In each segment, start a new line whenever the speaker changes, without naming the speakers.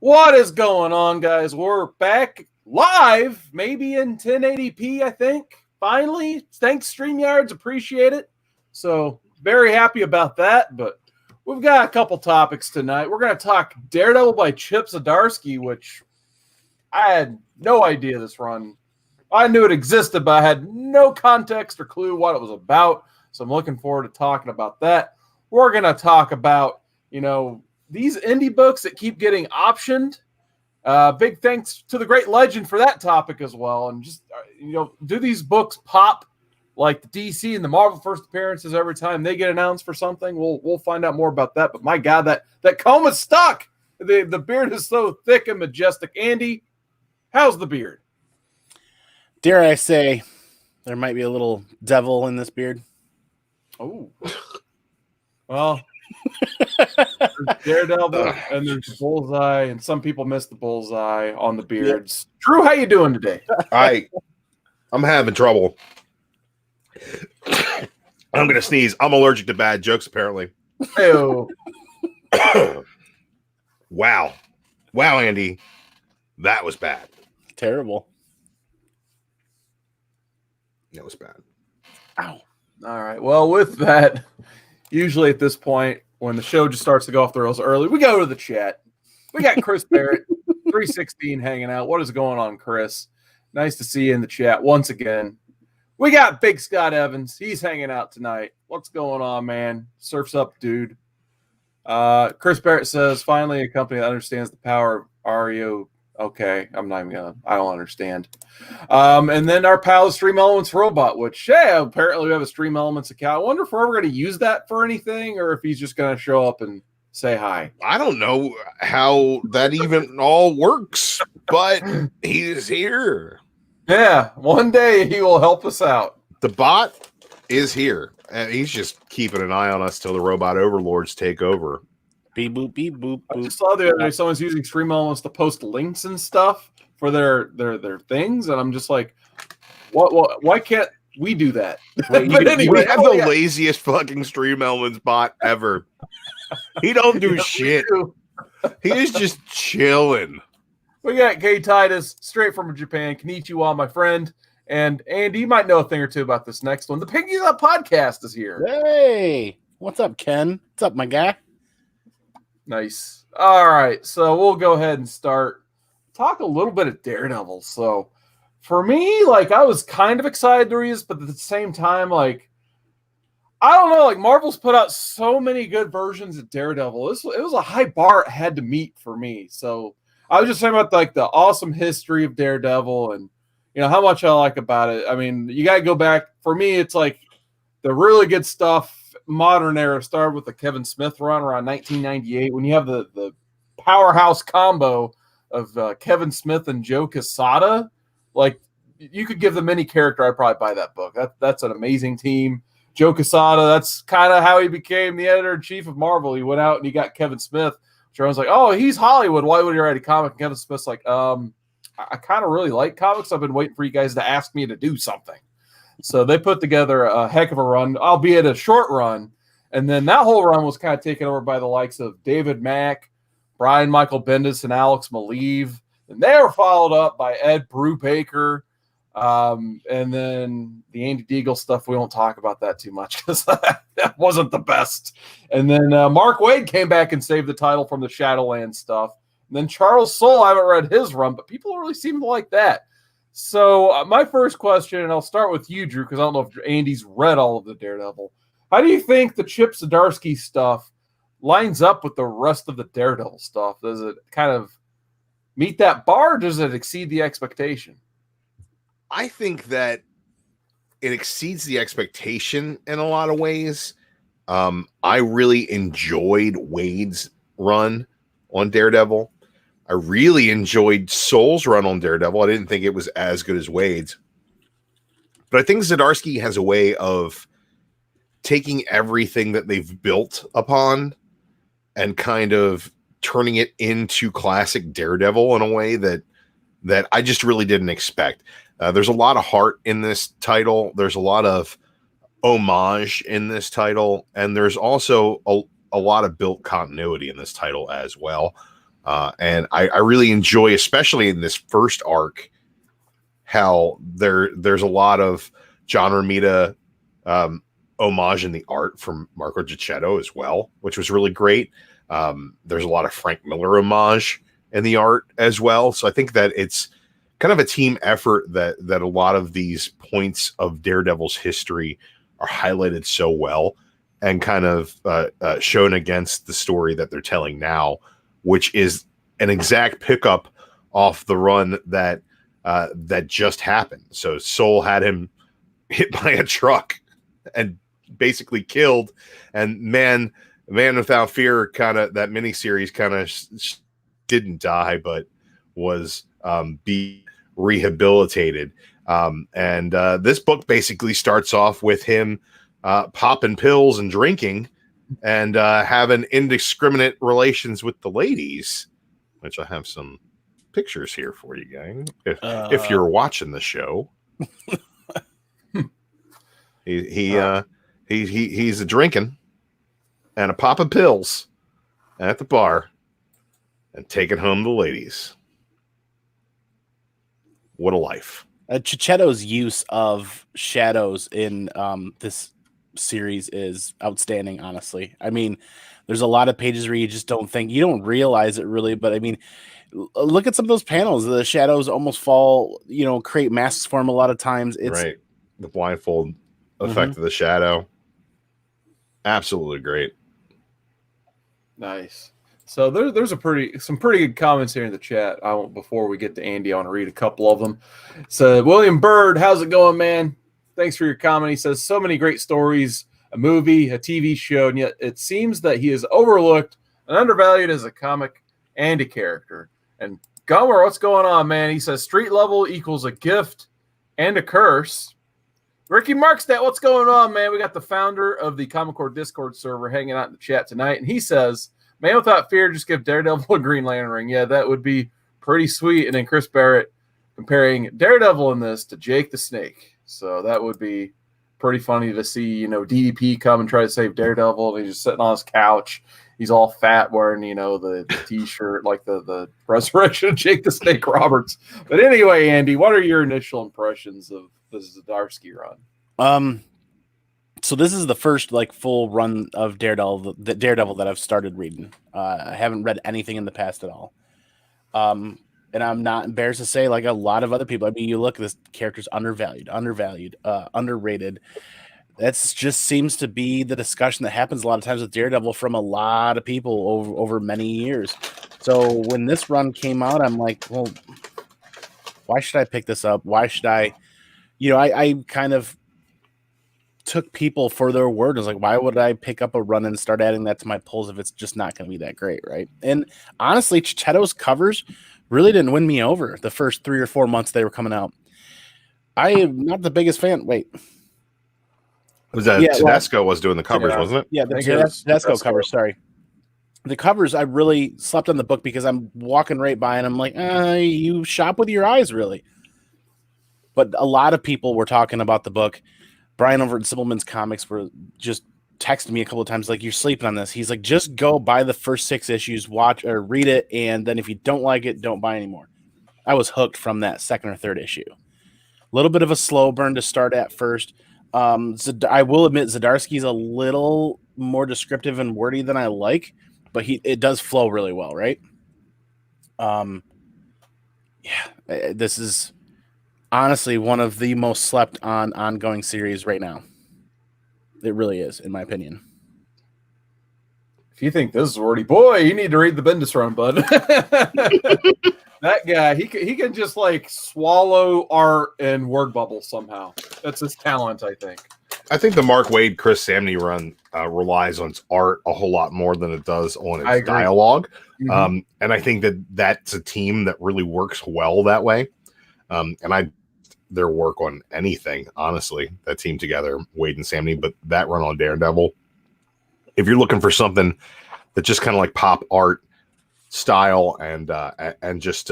What is going on, guys? We're back live, maybe in 1080p, I think. Finally, thanks StreamYards, appreciate it. So very happy about that, but we've got a couple topics tonight. We're going to talk Daredevil by Chip Zdarsky, which I had no idea this run. I knew it existed, but I had no context or clue what it was about. So I'm looking forward to talking about that. We're going to talk about, these indie books that keep getting optioned. Big thanks to the great legend for that topic as well. And just, do these books pop like the DC and the Marvel first appearances every time they get announced for something? We'll find out more about that. But my God, that comb is stuck. The beard is so thick and majestic. Andy, how's the beard?
Dare I say, there might be a little devil in this beard.
Oh, well, there's Daredevil and there's Bullseye, and some people miss the Bullseye on the beards. Yep. Drew, how you doing today?
I'm having trouble. I'm gonna sneeze. I'm allergic to bad jokes, apparently.
Ew.
Wow, Andy, that was bad.
Terrible.
That was bad.
Ow. All right. Well, with that, usually at this point, when the show just starts to go off the rails early, we go to the chat. We got Chris Barrett, 316, hanging out. What is going on, Chris? Nice to see you in the chat once again. We got Big Scott Evans. He's hanging out tonight. What's going on, man? Surf's up, dude. Chris Barrett says, finally a company that understands the power of REO. Okay, I'm not even gonna. I don't understand. And then our pal is Stream Elements Robot, which apparently we have a Stream Elements account. I wonder if we're ever going to use that for anything, or if he's just going to show up and say hi.
I don't know how that even all works, but he's here.
Yeah, one day he will help us out.
The bot is here, and he's just keeping an eye on us till the robot overlords take over.
Beep boop beep boop.
I just saw the other day someone's using Stream Elements to post links and stuff for their things, and I'm just like, what? Why can't we do that?
But anyway, we have the laziest fucking Stream Elements bot ever. He don't do shit. He is just chilling.
We got K Titus straight from Japan. Konnichiwa, my friend. And Andy, you might know a thing or two about this next one. The Piggy's Up podcast is here.
Hey, what's up, Ken? What's up, my guy?
Nice. All right, so we'll go ahead and talk a little bit of Daredevil. So for me, I was kind of excited to read this, but at the same time, I don't know, Marvel's put out so many good versions of Daredevil. It was a high bar it had to meet for me. So I was just talking about the awesome history of Daredevil and how much I like about it. I mean, you got to go back. For me, it's the really good stuff. Modern era started with the Kevin Smith run around 1998 when you have the powerhouse combo of Kevin Smith and Joe Quesada. You could give them any character, I'd probably buy that book. That's an amazing team. Joe Quesada, that's kind of how he became the editor-in-chief of Marvel. He went out and he got Kevin Smith. Everyone's like, oh, he's Hollywood. Why would he write a comic? And Kevin Smith's like, I kind of really like comics. I've been waiting for you guys to ask me to do something. So they put together a heck of a run, albeit a short run. And then that whole run was kind of taken over by the likes of David Mack, Brian Michael Bendis, and Alex Maleev. And they were followed up by Ed Brubaker. And then the Andy Deagle stuff, we won't talk about that too much because that wasn't the best. And then Mark Waid came back and saved the title from the Shadowland stuff. And then Charles Soule, I haven't read his run, but people really seem to like that. So my first question, and I'll start with you, Drew, because I don't know if Andy's read all of the Daredevil. How do you think the Chip Zdarsky stuff lines up with the rest of the Daredevil stuff? Does it kind of meet that bar, or does it exceed the expectation?
I think that it exceeds the expectation in a lot of ways. I really enjoyed Wade's run on Daredevil. I really enjoyed Soule's run on Daredevil. I didn't think it was as good as Wade's. But I think Zdarsky has a way of taking everything that they've built upon and kind of turning it into classic Daredevil in a way that I just really didn't expect. There's a lot of heart in this title. There's a lot of homage in this title. And there's also a lot of built continuity in this title as well. And I really enjoy, especially in this first arc, how there's a lot of John Romita homage in the art from Marco Gicchetto as well, which was really great. There's a lot of Frank Miller homage in the art as well. So I think that it's kind of a team effort that a lot of these points of Daredevil's history are highlighted so well and kind of shown against the story that they're telling now, which is an exact pickup off the run that just happened. So Soul had him hit by a truck and basically killed, and Man Without Fear, kind of that miniseries kind of didn't die, but was be rehabilitated. And this book basically starts off with him popping pills and drinking and having indiscriminate relations with the ladies, which I have some pictures here for you guys if you're watching the show. He's a drinking and a popping pills at the bar and taking home the ladies. What a life.
Gicchetto's use of shadows in this series is outstanding, honestly. I mean, there's a lot of pages where you just you don't realize it really, but I mean, look at some of those panels. The shadows almost fall, create masks for him a lot of times. It's
right. The blindfold effect of the shadow. Absolutely great.
Nice. So there's some pretty good comments here in the chat. Before we get to Andy, I want to read a couple of them. So William Bird, how's it going, man? Thanks for your comment. He says, so many great stories, a movie, a TV show, and yet it seems that he is overlooked and undervalued as a comic and a character. And Gomer, what's going on, man? He says street level equals a gift and a curse. Ricky Markstead, what's going on, man? We got the founder of the Comic Core Discord server hanging out in the chat tonight, and he says, Man Without Fear, just give Daredevil a Green Lantern ring. Yeah, that would be pretty sweet. And then Chris Barrett comparing Daredevil in this to Jake the Snake. So that would be pretty funny to see, DDP come and try to save Daredevil. And he's just sitting on his couch. He's all fat wearing, the T-shirt, like the resurrection of Jake the Snake Roberts. But anyway, Andy, what are your initial impressions of the Zdarsky run?
So this is the first full run of Daredevil that I've started reading. I haven't read anything in the past at all. And I'm not embarrassed to say, like a lot of other people, I mean, you look at this character's undervalued, underrated. That's just seems to be the discussion that happens a lot of times with Daredevil from a lot of people over many years. So when this run came out, I'm like, well, why should I pick this up? Why should I, I kind of took people for their word. I was like, why would I pick up a run and start adding that to my pulls if it's just not going to be that great, right? And honestly, Gicchetto's covers really didn't win me over the first 3 or 4 months they were coming out. I am not the biggest fan. Wait.
Was that Tedesco was doing the covers, wasn't it?
Yeah, the Tedesco covers, sorry. The covers, I really slept on the book because I'm walking right by and I'm like, you shop with your eyes, really. But a lot of people were talking about the book. Brian over at Simpleman's Comics were just texting me a couple of times, like, you're sleeping on this. He's like, just go buy the first 6 issues, watch or read it, and then if you don't like it, don't buy anymore. I was hooked from that 2nd or 3rd issue. A little bit of a slow burn to start at first. I will admit Zdarsky's a little more descriptive and wordy than I like, but it does flow really well, right? This is honestly one of the most slept on ongoing series right now. It really is, in my opinion.
If you think this is wordy, boy, you need to read the Bendis run, bud. That guy, he can just swallow art and word bubble somehow. That's his talent, I think.
I think the Mark Waid, Chris Samney run relies on its art a whole lot more than it does on its dialogue. Mm-hmm. And I think that's a team that really works well that way. Their work on anything, honestly, that team together, Waid and Samney, but that run on Daredevil, if you're looking for something that just kind of like pop art style and just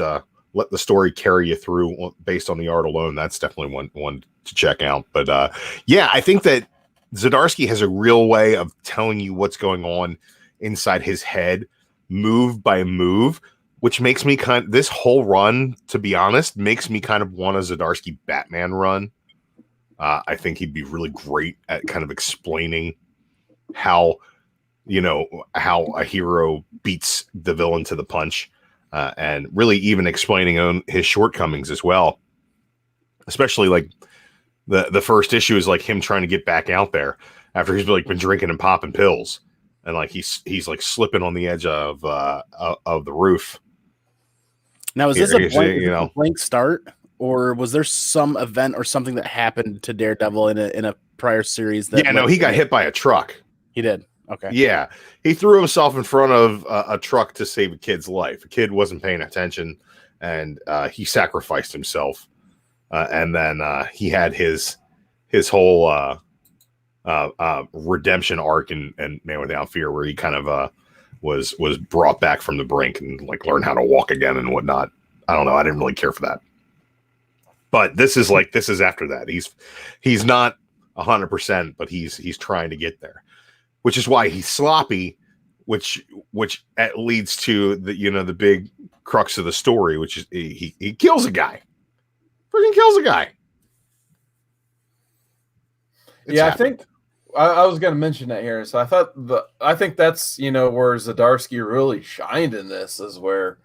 let the story carry you through based on the art alone, that's definitely one to check out. But I think that Zdarsky has a real way of telling you what's going on inside his head, move by move, which makes me this whole run, to be honest, makes me kind of want a Zdarsky Batman run. I think he'd be really great at kind of explaining how a hero beats the villain to the punch, and really even explaining his shortcomings as well. Especially like the first issue is like him trying to get back out there after he's like been drinking and popping pills, and like he's like slipping on the edge of the roof.
Now, is this a blank start, or was there some event or something that happened to Daredevil in a prior series?
He got hit by a truck.
He did. Okay.
Yeah, he threw himself in front of a truck to save a kid's life. A kid wasn't paying attention, and he sacrificed himself. And then he had his whole redemption arc in Man Without Fear, where he kind of was brought back from the brink and like learned how to walk again and whatnot. I don't know. I didn't really care for that. But this is after that. He's not 100%, but he's trying to get there, which is why he's sloppy, which leads to the big crux of the story, which is he kills a guy. Freaking kills a guy.
I think I was going to mention that here. So I think that's where Zdarsky really shined in this, is where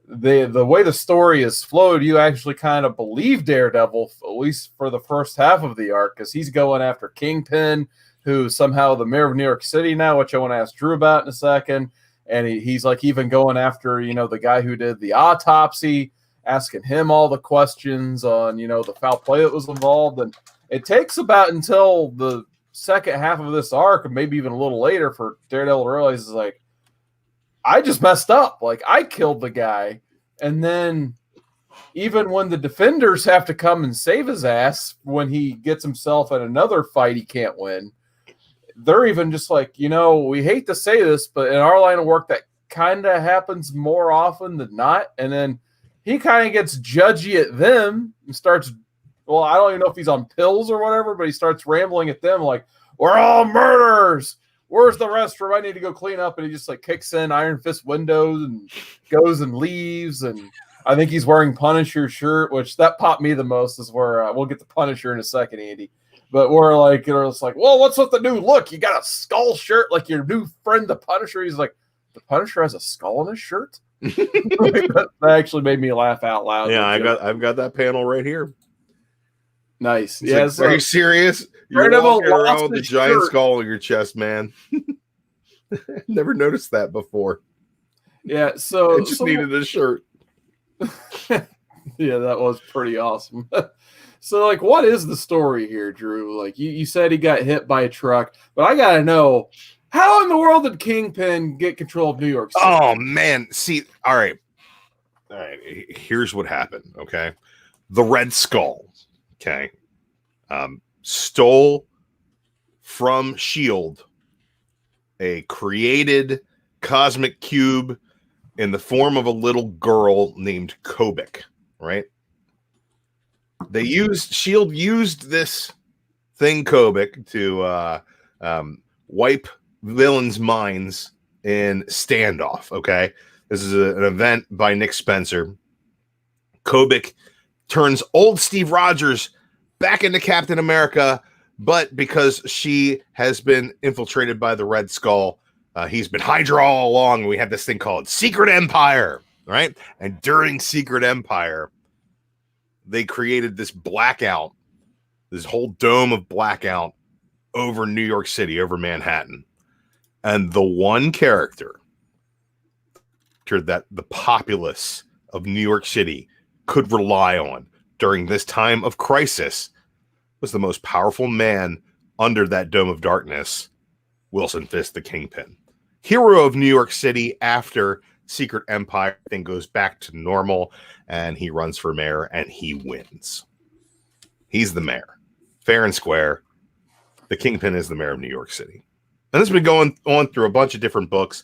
the way the story is flowed, you actually kind of believe Daredevil, at least for the first half of the arc, because he's going after Kingpin, who's somehow the mayor of New York City now, which I want to ask Drew about in a second. And he's like even going after the guy who did the autopsy, asking him all the questions on, the foul play that was involved. And it takes about until the second half of this arc, and maybe even a little later, for Daredevil to realize, like, I just messed up. Like, I killed the guy. And then even when the defenders have to come and save his ass when he gets himself in another fight he can't win, they're even just like, we hate to say this, but in our line of work, that kind of happens more often than not. And then he kind of gets judgy at them and starts, well, I don't even know if he's on pills or whatever, but he starts rambling at them like, we're all murderers. Where's the restroom? I need to go clean up. And he just like kicks in Iron Fist windows and goes and leaves. And I think he's wearing Punisher's shirt, which that popped me the most, is where we'll get to Punisher in a second, Andy. But we're like, it's like, well, what's with the new look? You got a skull shirt like your new friend, the Punisher. He's like, the Punisher has a skull on his shirt? that actually made me laugh out loud.
Yeah, I've got that panel right here.
Nice.
Yeah. Like, are you serious? You're walking around with the giant skull on your chest, man. Never noticed that before.
Yeah, so
I just needed a shirt.
Yeah, that was pretty awesome. So, like, what is the story here, Drew? Like, you said he got hit by a truck, but I gotta know, how in the world did Kingpin get control of New York City?
Oh man, see, all right. Here's what happened. Okay, the Red Skull. Okay, stole from S.H.I.E.L.D. a created cosmic cube in the form of a little girl named Kobik. Right? S.H.I.E.L.D. used this thing Kobik to wipe villains' minds in Standoff. Okay, this is an event by Nick Spencer. Kobik turns old Steve Rogers back into Captain America, but because she has been infiltrated by the Red Skull, he's been Hydra all along. We have this thing called Secret Empire, right? And during Secret Empire, they created this blackout, this whole dome of blackout over New York City, over Manhattan. And the one character that the populace of New York City could rely on during this time of crisis was the most powerful man under that dome of darkness, Wilson Fisk, the Kingpin. Hero of New York City after Secret Empire thing goes back to normal, and he runs for mayor, and he wins. He's the mayor. Fair and square. The Kingpin is the mayor of New York City. And this has been going on through a bunch of different books.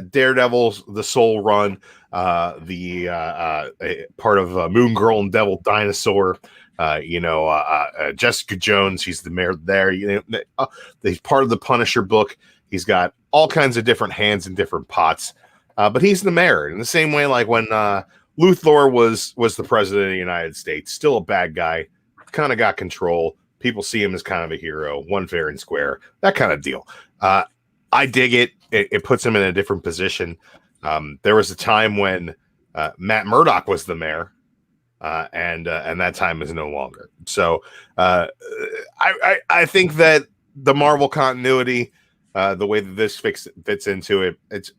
Daredevil's The Soul Run, the part of Moon Girl and Devil Dinosaur, Jessica Jones, he's the mayor there. He's part of the Punisher book. He's got all kinds of different hands in different pots. but he's the mayor in the same way like when Luthor was the president of the United States, still a bad guy, kind of got control. People see him as kind of a hero, one fair and square, that kind of deal. I dig it. It puts him in a different position. There was a time when Matt Murdock was the mayor, and that time is no longer. So I think that the Marvel continuity, the way that this fits into it, it's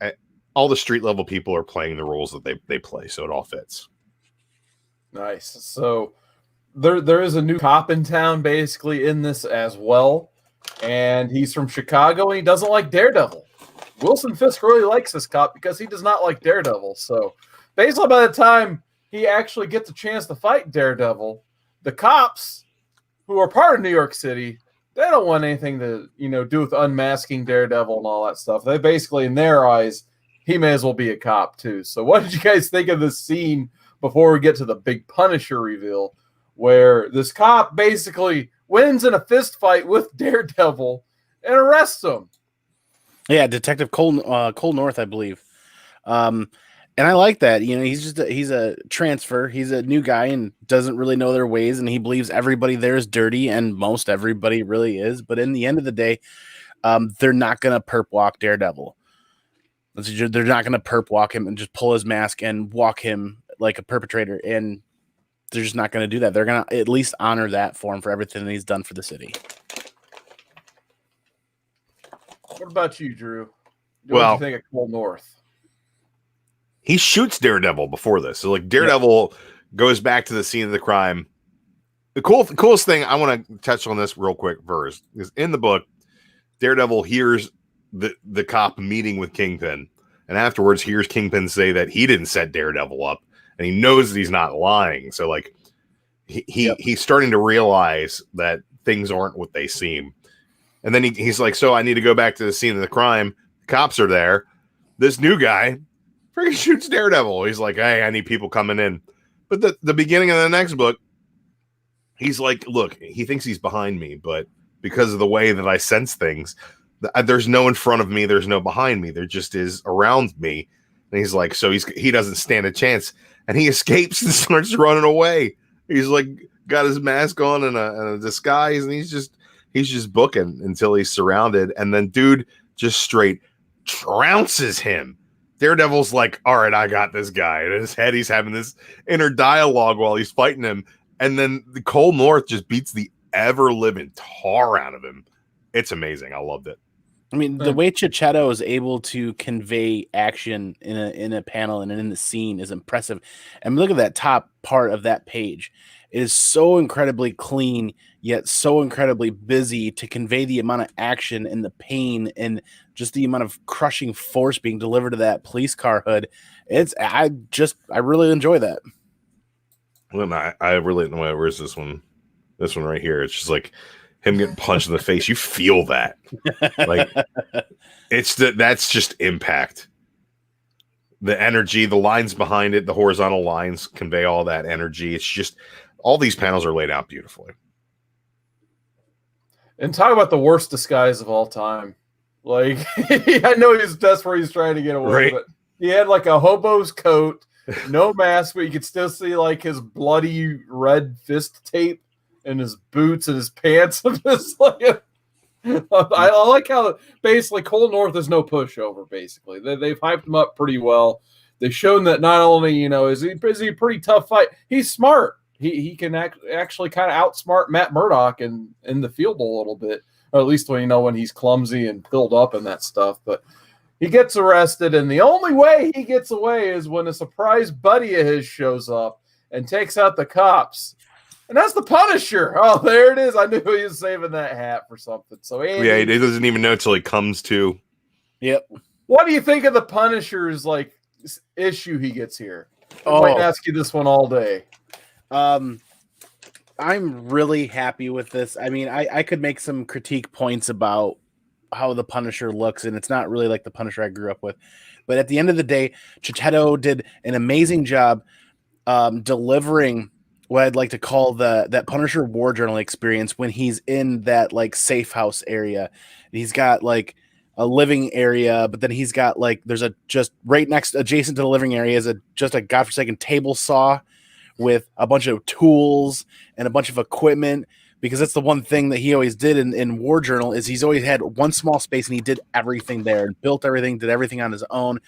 all the street level people are playing the roles that they play, so it all fits.
Nice. So there is a new cop in town basically in this as well, and he's from Chicago and he doesn't like Daredevil. Wilson Fisk really likes this cop because he does not like Daredevil. So basically by the time he actually gets a chance to fight Daredevil, the cops who are part of New York City, they don't want anything to, do with unmasking Daredevil and all that stuff. They basically, in their eyes, he may as well be a cop too. So what did you guys think of this scene before we get to the big Punisher reveal, where this cop basically wins in a fist fight with Daredevil and arrests him?
Yeah, Detective Cole North, I believe. And I like that. He's a transfer. He's a new guy and doesn't really know their ways, and he believes everybody there is dirty, and most everybody really is. But in the end of the day, they're not going to perp walk Daredevil. They're not going to perp walk him and just pull his mask and walk him like a perpetrator, and they're just not going to do that. They're going to at least honor that for him for everything that he's done for the city.
What about you, Drew?
What
do you think of Cole North?
He shoots Daredevil before this. So like Daredevil goes back to the scene of the crime. The coolest thing, I want to touch on this real quick first, is in the book, Daredevil hears the cop meeting with Kingpin, and afterwards hears Kingpin say that he didn't set Daredevil up, and he knows that he's not lying. So like he's starting to realize that things aren't what they seem. And then he's like, so I need to go back to the scene of the crime. The cops are there. This new guy freaking shoots Daredevil. He's like, hey, I need people coming in. But the beginning of the next book, he's like, look, he thinks he's behind me, but because of the way that I sense things, there's no in front of me, there's no behind me, there just is around me. And he's like, so he doesn't stand a chance. And he escapes and starts running away. He's like got his mask on and a disguise, and he's just booking until he's surrounded, and then dude just straight trounces him. Daredevil's like, all right, I got this guy. In his head, he's having this inner dialogue while he's fighting him, and then the Cole North just beats the ever-living tar out of him. It's amazing. I loved it.
I mean, the way Chichetto is able to convey action in a panel and in the scene is impressive. And look at that top part of that page. It is so incredibly clean, yet so incredibly busy to convey the amount of action and the pain and just the amount of crushing force being delivered to that police car hood. I really enjoy that.
Well, I really, where's this one? This one right here. It's just like him getting punched in the face. You feel that. Like that's just impact. The energy, the lines behind it, the horizontal lines convey all that energy. It's just all these panels are laid out beautifully.
And talk about the worst disguise of all time. Like, I know that's where he's trying to get away,
right.
But he had like a hobo's coat, no mask, but you could still see like his bloody red fist tape and his boots and his pants. I like how basically Cole North is no pushover. Basically, they've hyped him up pretty well. They've shown that not only is he a pretty tough fight, he's smart. He can actually kind of outsmart Matt Murdock in the field a little bit, or at least when he's clumsy and filled up and that stuff. But he gets arrested, and the only way he gets away is when a surprise buddy of his shows up and takes out the cops. And that's the Punisher. Oh, there it is. I knew he was saving that hat for something. So Andy,
yeah, he doesn't even know until he comes to.
Yep.
What do you think of the Punisher's issue he gets here? I might ask you this one all day.
I'm really happy with this. I mean, I could make some critique points about how the Punisher looks, and it's not really like the Punisher I grew up with. But at the end of the day, Chichetto did an amazing job delivering what I'd like to call that Punisher war journal experience when he's in that safe house area. He's got a living area, but then he's got like there's a just right next adjacent to the living area is just a godforsaken table saw with a bunch of tools and a bunch of equipment, because that's the one thing that he always did in War Journal is he's always had one small space and he did everything there and built everything, did everything on his own.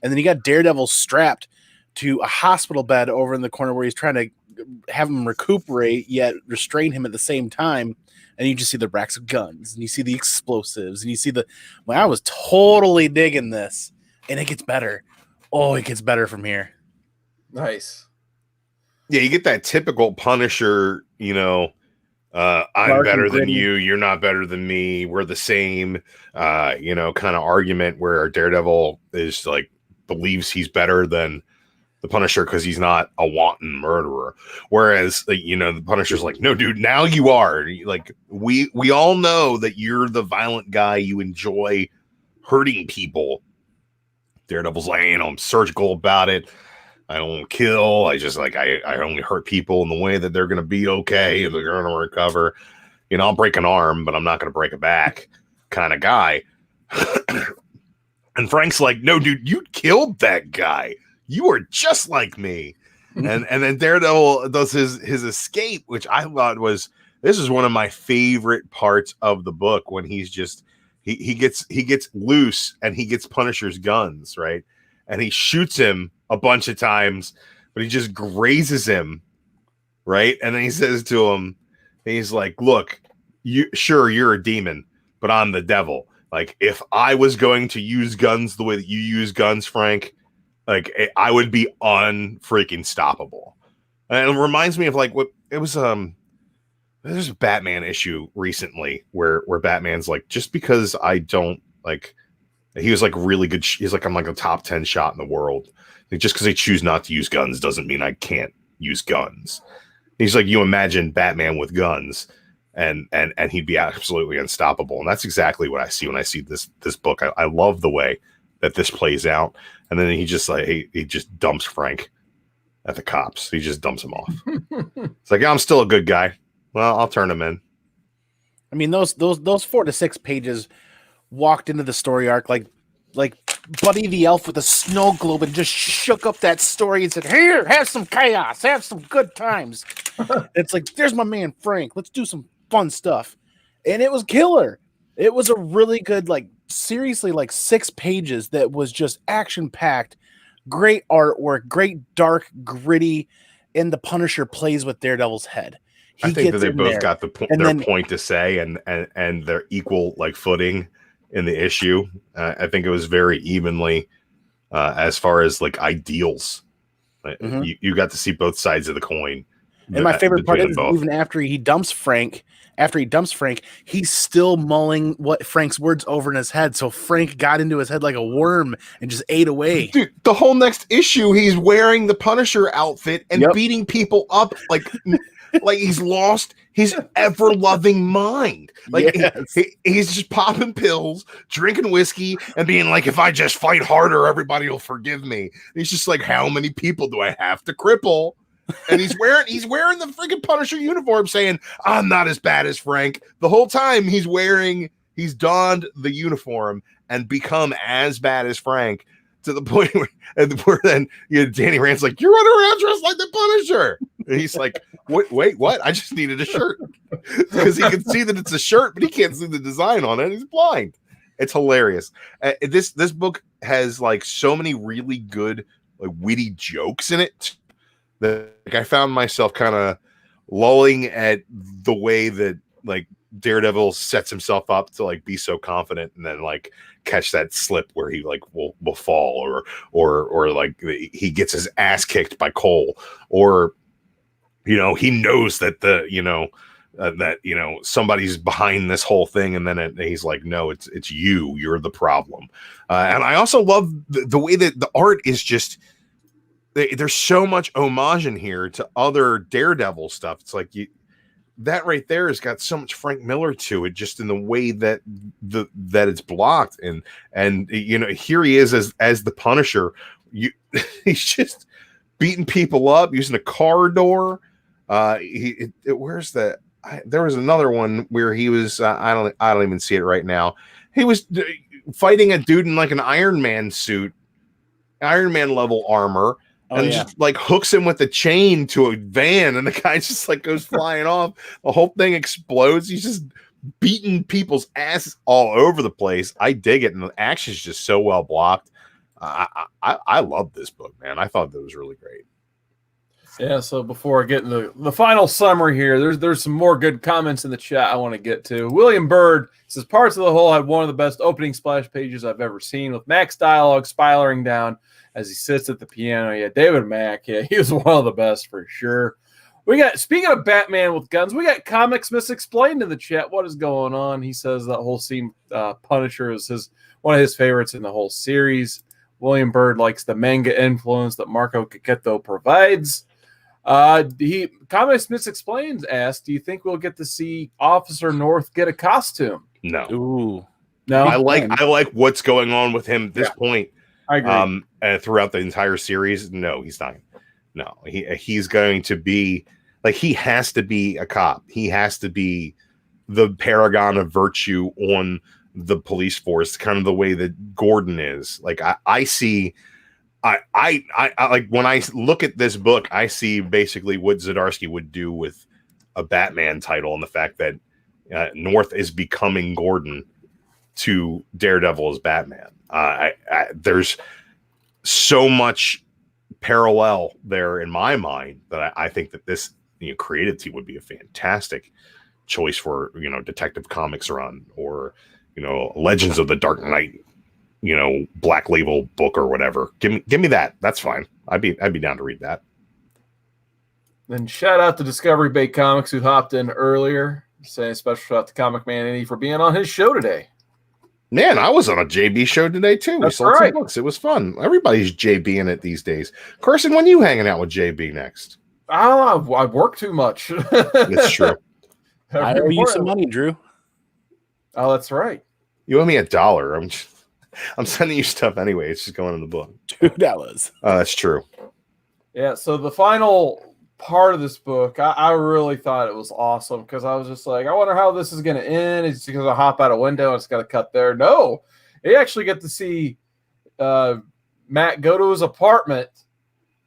And then he got Daredevil strapped to a hospital bed over in the corner where he's trying to have him recuperate yet restrain him at the same time. And you just see the racks of guns and you see the explosives and you see I was totally digging this, and it gets better. Oh, it gets better from here.
Nice.
Yeah, you get that typical Punisher, I'm better than you, you're not better than me, we're the same, kind of argument where Daredevil is like believes he's better than the Punisher because he's not a wanton murderer. Whereas, the Punisher's like, no, dude, now you are. Like, we all know that you're the violent guy. You enjoy hurting people. Daredevil's like, I'm surgical about it. I don't kill. I just I only hurt people in the way that they're going to be okay and they're going to recover. I'll break an arm, but I'm not going to break a back kind of guy. And Frank's like, no, dude, you killed that guy. You are just like me. And then Daredevil does his escape, which I thought this is one of my favorite parts of the book, when he's just he gets loose and he gets Punisher's guns, right? And he shoots him a bunch of times, but he just grazes him, right? And then he says to him, he's like, look, you're a demon, but I'm the devil. Like, if I was going to use guns the way that you use guns, Frank, like, I would be unfreaking stoppable. And it reminds me of like what it was. There's a Batman issue recently where Batman's like, just because I don't like, he was like really good. He's like, I'm like a top 10 shot in the world. Like, just because I choose not to use guns doesn't mean I can't use guns. He's like, you imagine Batman with guns, and he'd be absolutely unstoppable. And that's exactly what I see when I see this book. I love the way that this plays out. And then he just he just dumps Frank at the cops. He just dumps him off. It's like, I'm still a good guy. Well, I'll turn him in.
I mean, those 4 to 6 pages walked into the story arc like Buddy the Elf with a snow globe and just shook up that story and said, here, have some chaos, have some good times. It's like, there's my man Frank. Let's do some fun stuff. And it was killer. It was a really good, seriously, 6 pages that was just action-packed, great artwork, great dark, gritty, and the Punisher plays with Daredevil's head.
I think that they both got their point to say, and their equal footing in the issue. I think it was very evenly as far as ideals. You got to see both sides of the coin.
And my favorite part is even after he dumps Frank, he's still mulling what Frank's words over in his head. So Frank got into his head like a worm and just ate away.
Dude, the whole next issue, he's wearing the Punisher outfit and beating people up like he's lost his ever-loving mind. He's just popping pills, drinking whiskey, and being like, if I just fight harder, everybody will forgive me. And he's just like, how many people do I have to cripple? And he's wearing the freaking Punisher uniform, saying, I'm not as bad as Frank. The whole time he's donned the uniform and become as bad as Frank, to the point where then Danny Rand's like, you're running around dressed like the Punisher. And he's like, wait, what? I just needed a shirt. Because he can see that it's a shirt, but he can't see the design on it. He's blind. It's hilarious. This book has so many really good witty jokes in it that I found myself kind of lolling at the way that Daredevil sets himself up to be so confident and then catch that slip where he will fall or he gets his ass kicked by Cole, or he knows that somebody's behind this whole thing, and then he's like, no, it's you're the problem. And I also love the way that the art is just, there's so much homage in here to other Daredevil stuff. It's like that right there has got so much Frank Miller to it, just in the way that it's blocked. And here he is as the Punisher. He's just beating people up using a car door. Where's there was another one where he was I don't even see it right now. He was fighting a dude in like an Iron Man suit, Iron Man level armor, and just like hooks him with a chain to a van, and the guy just like goes flying off. The whole thing explodes. He's just beating people's asses all over the place. I dig it, and the action's just so well blocked. I love this book, man. I thought that was really great.
Yeah, so before I get into the final summary here, there's some more good comments in the chat I want to get to. William Bird says, Parts of the Whole had one of the best opening splash pages I've ever seen, with Mac's dialogue spiraling down as he sits at the piano. Yeah, David Mack, yeah, he was one of the best for sure. We got, speaking of Batman with guns, we got Comics Misexplained in the chat. What is going on? He says that whole scene, Punisher, is one of his favorites in the whole series. William Bird likes the manga influence that Marco Cacchetto provides. Comics Misexplained asked, do you think we'll get to see Officer North get a costume?
No.
Ooh.
No.
I like what's going on with him at this point.
I agree.
Throughout the entire series, no, he's not. No, he's going to be like, he has to be a cop. He has to be the paragon of virtue on the police force, kind of the way that Gordon is. Like I see. I like, when I look at this book, I see basically what Zdarsky would do with a Batman title, and the fact that North is becoming Gordon to Daredevil as Batman. There's so much parallel there in my mind that I think that this creative team would be a fantastic choice for Detective Comics run, or Legends of the Dark Knight, Black Label book or whatever. Give me that. That's fine. I'd be down to read that.
Then shout out to Discovery Bay Comics, who hopped in earlier, saying special shout out to ComicManAndy for being on his show today.
Man, I was on a JB show today too.
That's
we sold
right.
some books. It was fun. Everybody's JB in it these days. Carson, when you hanging out with JB next?
I work too much.
It's true.
I owe you some money, Drew.
Oh, that's right.
You owe me $1. I'm sending you stuff anyway. It's just going in the book.
$2.
That's true.
Yeah. So the final part of this book, I really thought it was awesome, because I was just like, I wonder how this is going to end. It's because I hop out a window and it's got to cut there. No, you actually get to see Matt go to his apartment,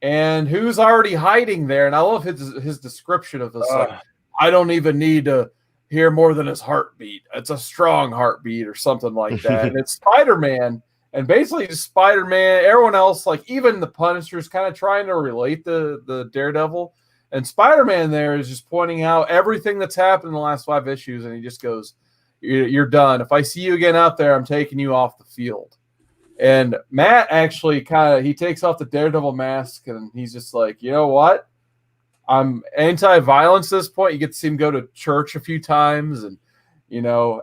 and who's already hiding there. And I love his description of this. Like, I don't even need to hear more than his heartbeat. It's a strong heartbeat or something like that. And it's Spider-Man, and basically just Spider-Man. Everyone else, like even the Punisher's kind of trying to relate the Daredevil. And Spider-Man there is just pointing out everything that's happened in the last 5 issues. And he just goes, you're done. If I see you again out there, I'm taking you off the field. And Matt actually he takes off the Daredevil mask, and he's just like, you know what? I'm anti-violence at this point. You get to see him go to church a few times, and,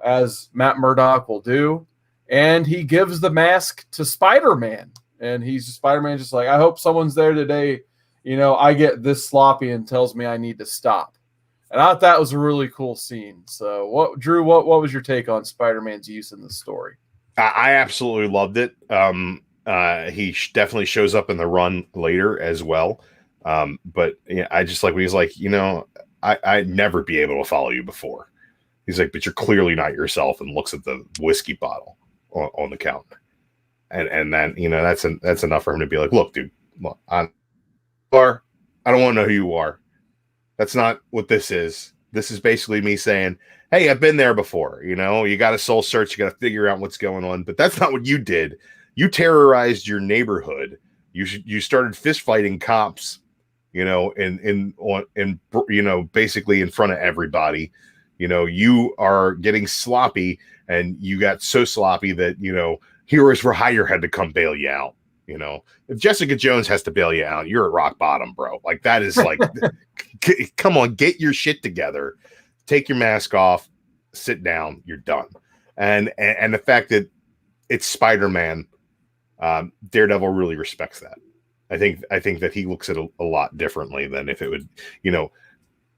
as Matt Murdock will do. And he gives the mask to Spider-Man. And Spider-Man just like, I hope someone's there today. I get this sloppy and tells me I need to stop. And I thought that was a really cool scene. So Drew, what was your take on Spider-Man's use in the story?
I absolutely loved it. He definitely shows up in the run later as well. But I just like when he's like, I'd never be able to follow you before. He's like, but you're clearly not yourself, and looks at the whiskey bottle on the counter. And then, that's enough for him to be like, look, dude, look, I don't want to know who you are. That's not what this is. This is basically me saying, hey, I've been there before. You got a soul search. You got to figure out what's going on. But that's not what you did. You terrorized your neighborhood. You started fist fighting cops, basically in front of everybody. You are getting sloppy, and you got so sloppy that, heroes for hire had to come bail you out. If Jessica Jones has to bail you out, you're at rock bottom, bro. Like, that is like, come on, get your shit together, take your mask off, sit down, you're done. And the fact that it's Spider-Man, Daredevil really respects that. I think that he looks at it a lot differently than if it would,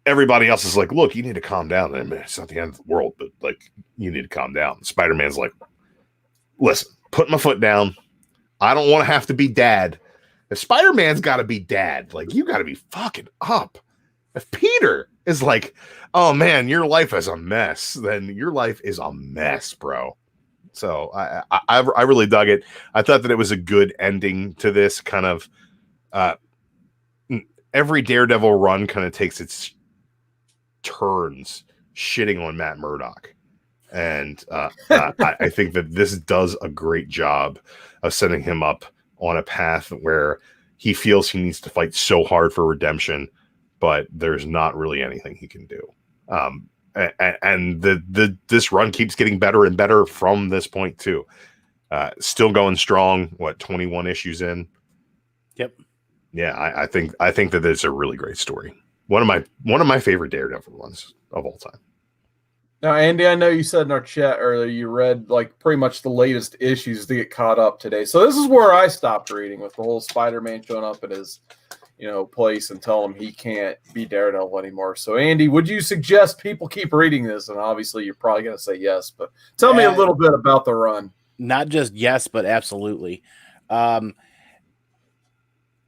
everybody else is like, look, you need to calm down. I mean, it's not the end of the world, but like, you need to calm down. Spider-Man's like, listen, put my foot down. I don't want to have to be dad. If Spider-Man's got to be dad, like, you got to be fucking up. If Peter is like, oh man, your life is a mess, then your life is a mess, bro. So I really dug it. I thought that it was a good ending to this kind of. Every Daredevil run kind of takes its turns shitting on Matt Murdock, and I think that this does a great job of setting him up on a path where he feels he needs to fight so hard for redemption, but there's not really anything he can do. And this run keeps getting better and better from this point too. Still going strong. What, 21 issues in?
Yep.
Yeah, I think that it's a really great story. One of my favorite Daredevil ones of all time.
Now, Andy, I know you said in our chat earlier you read like pretty much the latest issues to get caught up today. So this is where I stopped reading, with the whole Spider-Man showing up at his, place and telling him he can't be Daredevil anymore. So, Andy, would you suggest people keep reading this? And obviously, you're probably going to say yes, but tell me a little bit about the run.
Not just yes, but absolutely.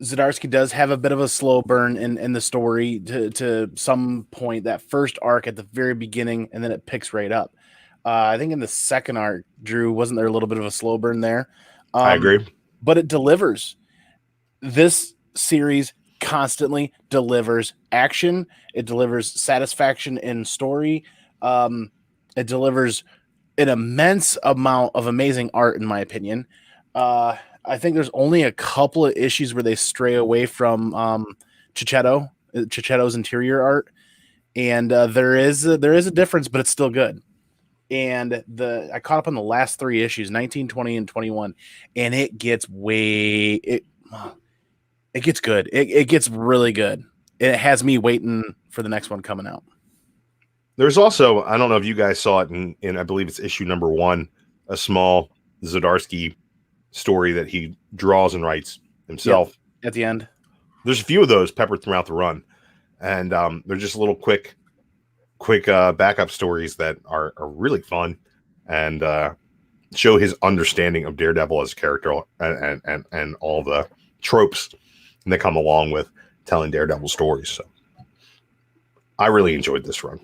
Zdarsky does have a bit of a slow burn in the story to some point. That first arc at the very beginning, and then it picks right up. I think in the second arc, Drew, wasn't there a little bit of a slow burn there?
I agree. But
it delivers. This series constantly delivers action. It delivers satisfaction in story. It delivers an immense amount of amazing art, in my opinion. I think there's only a couple of issues where they stray away from Cicchetto's interior art, and there is a difference, but it's still good. And I caught up on the last 3 issues, 19, 20, and 21, and it gets it gets good. It gets really good. It has me waiting for the next one coming out.
There's also, I don't know if you guys saw it in I believe it's issue number 1, a small Zdarsky story that he draws and writes himself.
Yep, at the end.
There's a few of those peppered throughout the run, and they're just little quick backup stories that are really fun and show his understanding of Daredevil as a character and all the tropes that come along with telling Daredevil stories. So I really enjoyed this run.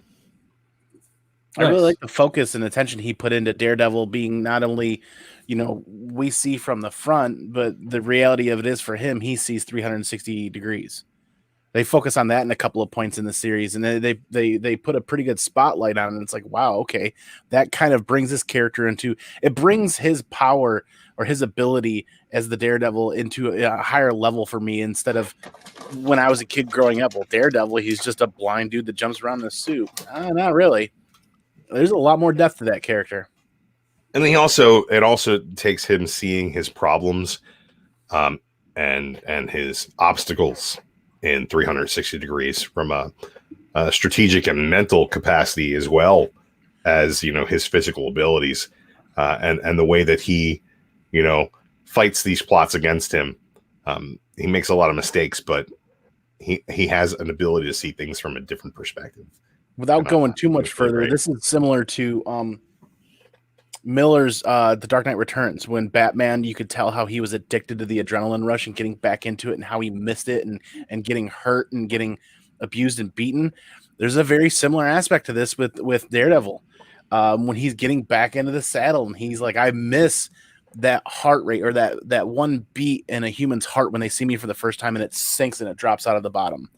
I really like the focus and attention he put into Daredevil being not only, we see from the front, but the reality of it is for him, he sees 360 degrees. They focus on that in a couple of points in the series, and they put a pretty good spotlight on it. And it's like, wow, okay, that kind of brings this character it brings his power or his ability as the Daredevil into a higher level for me, instead of when I was a kid growing up. Well, Daredevil, he's just a blind dude that jumps around in a suit. Not really. There's a lot more depth to that character.
And it also takes him seeing his problems and his obstacles in 360 degrees from a strategic and mental capacity, as well as, his physical abilities and the way that he, fights these plots against him. He makes a lot of mistakes, but he has an ability to see things from a different perspective.
Without going too much further, this is similar to Miller's The Dark Knight Returns, when Batman, you could tell how he was addicted to the adrenaline rush and getting back into it, and how he missed it and getting hurt and getting abused and beaten. There's a very similar aspect to this with Daredevil. When he's getting back into the saddle and he's like, I miss that heart rate, or that one beat in a human's heart when they see me for the first time, and it sinks and it drops out of the bottom.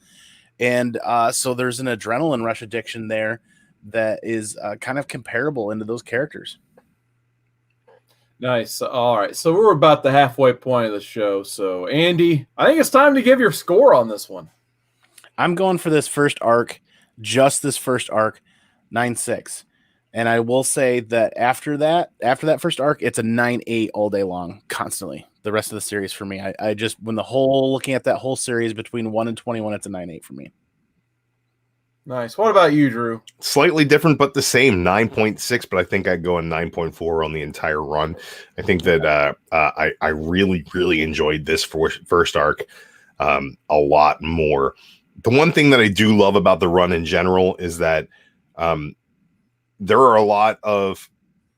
And so there's an adrenaline rush addiction there that is kind of comparable into those characters.
Nice. All right. So we're about the halfway point of the show. So, Andy, I think it's time to give your score on this one.
I'm going for this first arc, just this first arc, 9.6. And I will say that after that first arc, it's a 9.8 all day long, constantly. The rest of the series for me, I just, looking at that whole series between 1 and 21, it's a 9.8 for me.
Nice. What about you, Drew?
Slightly different, but the same, 9.6, but I think I'd go in 9.4 on the entire run. I think that I really, really enjoyed this first arc a lot more. The one thing that I do love about the run in general is that there are a lot of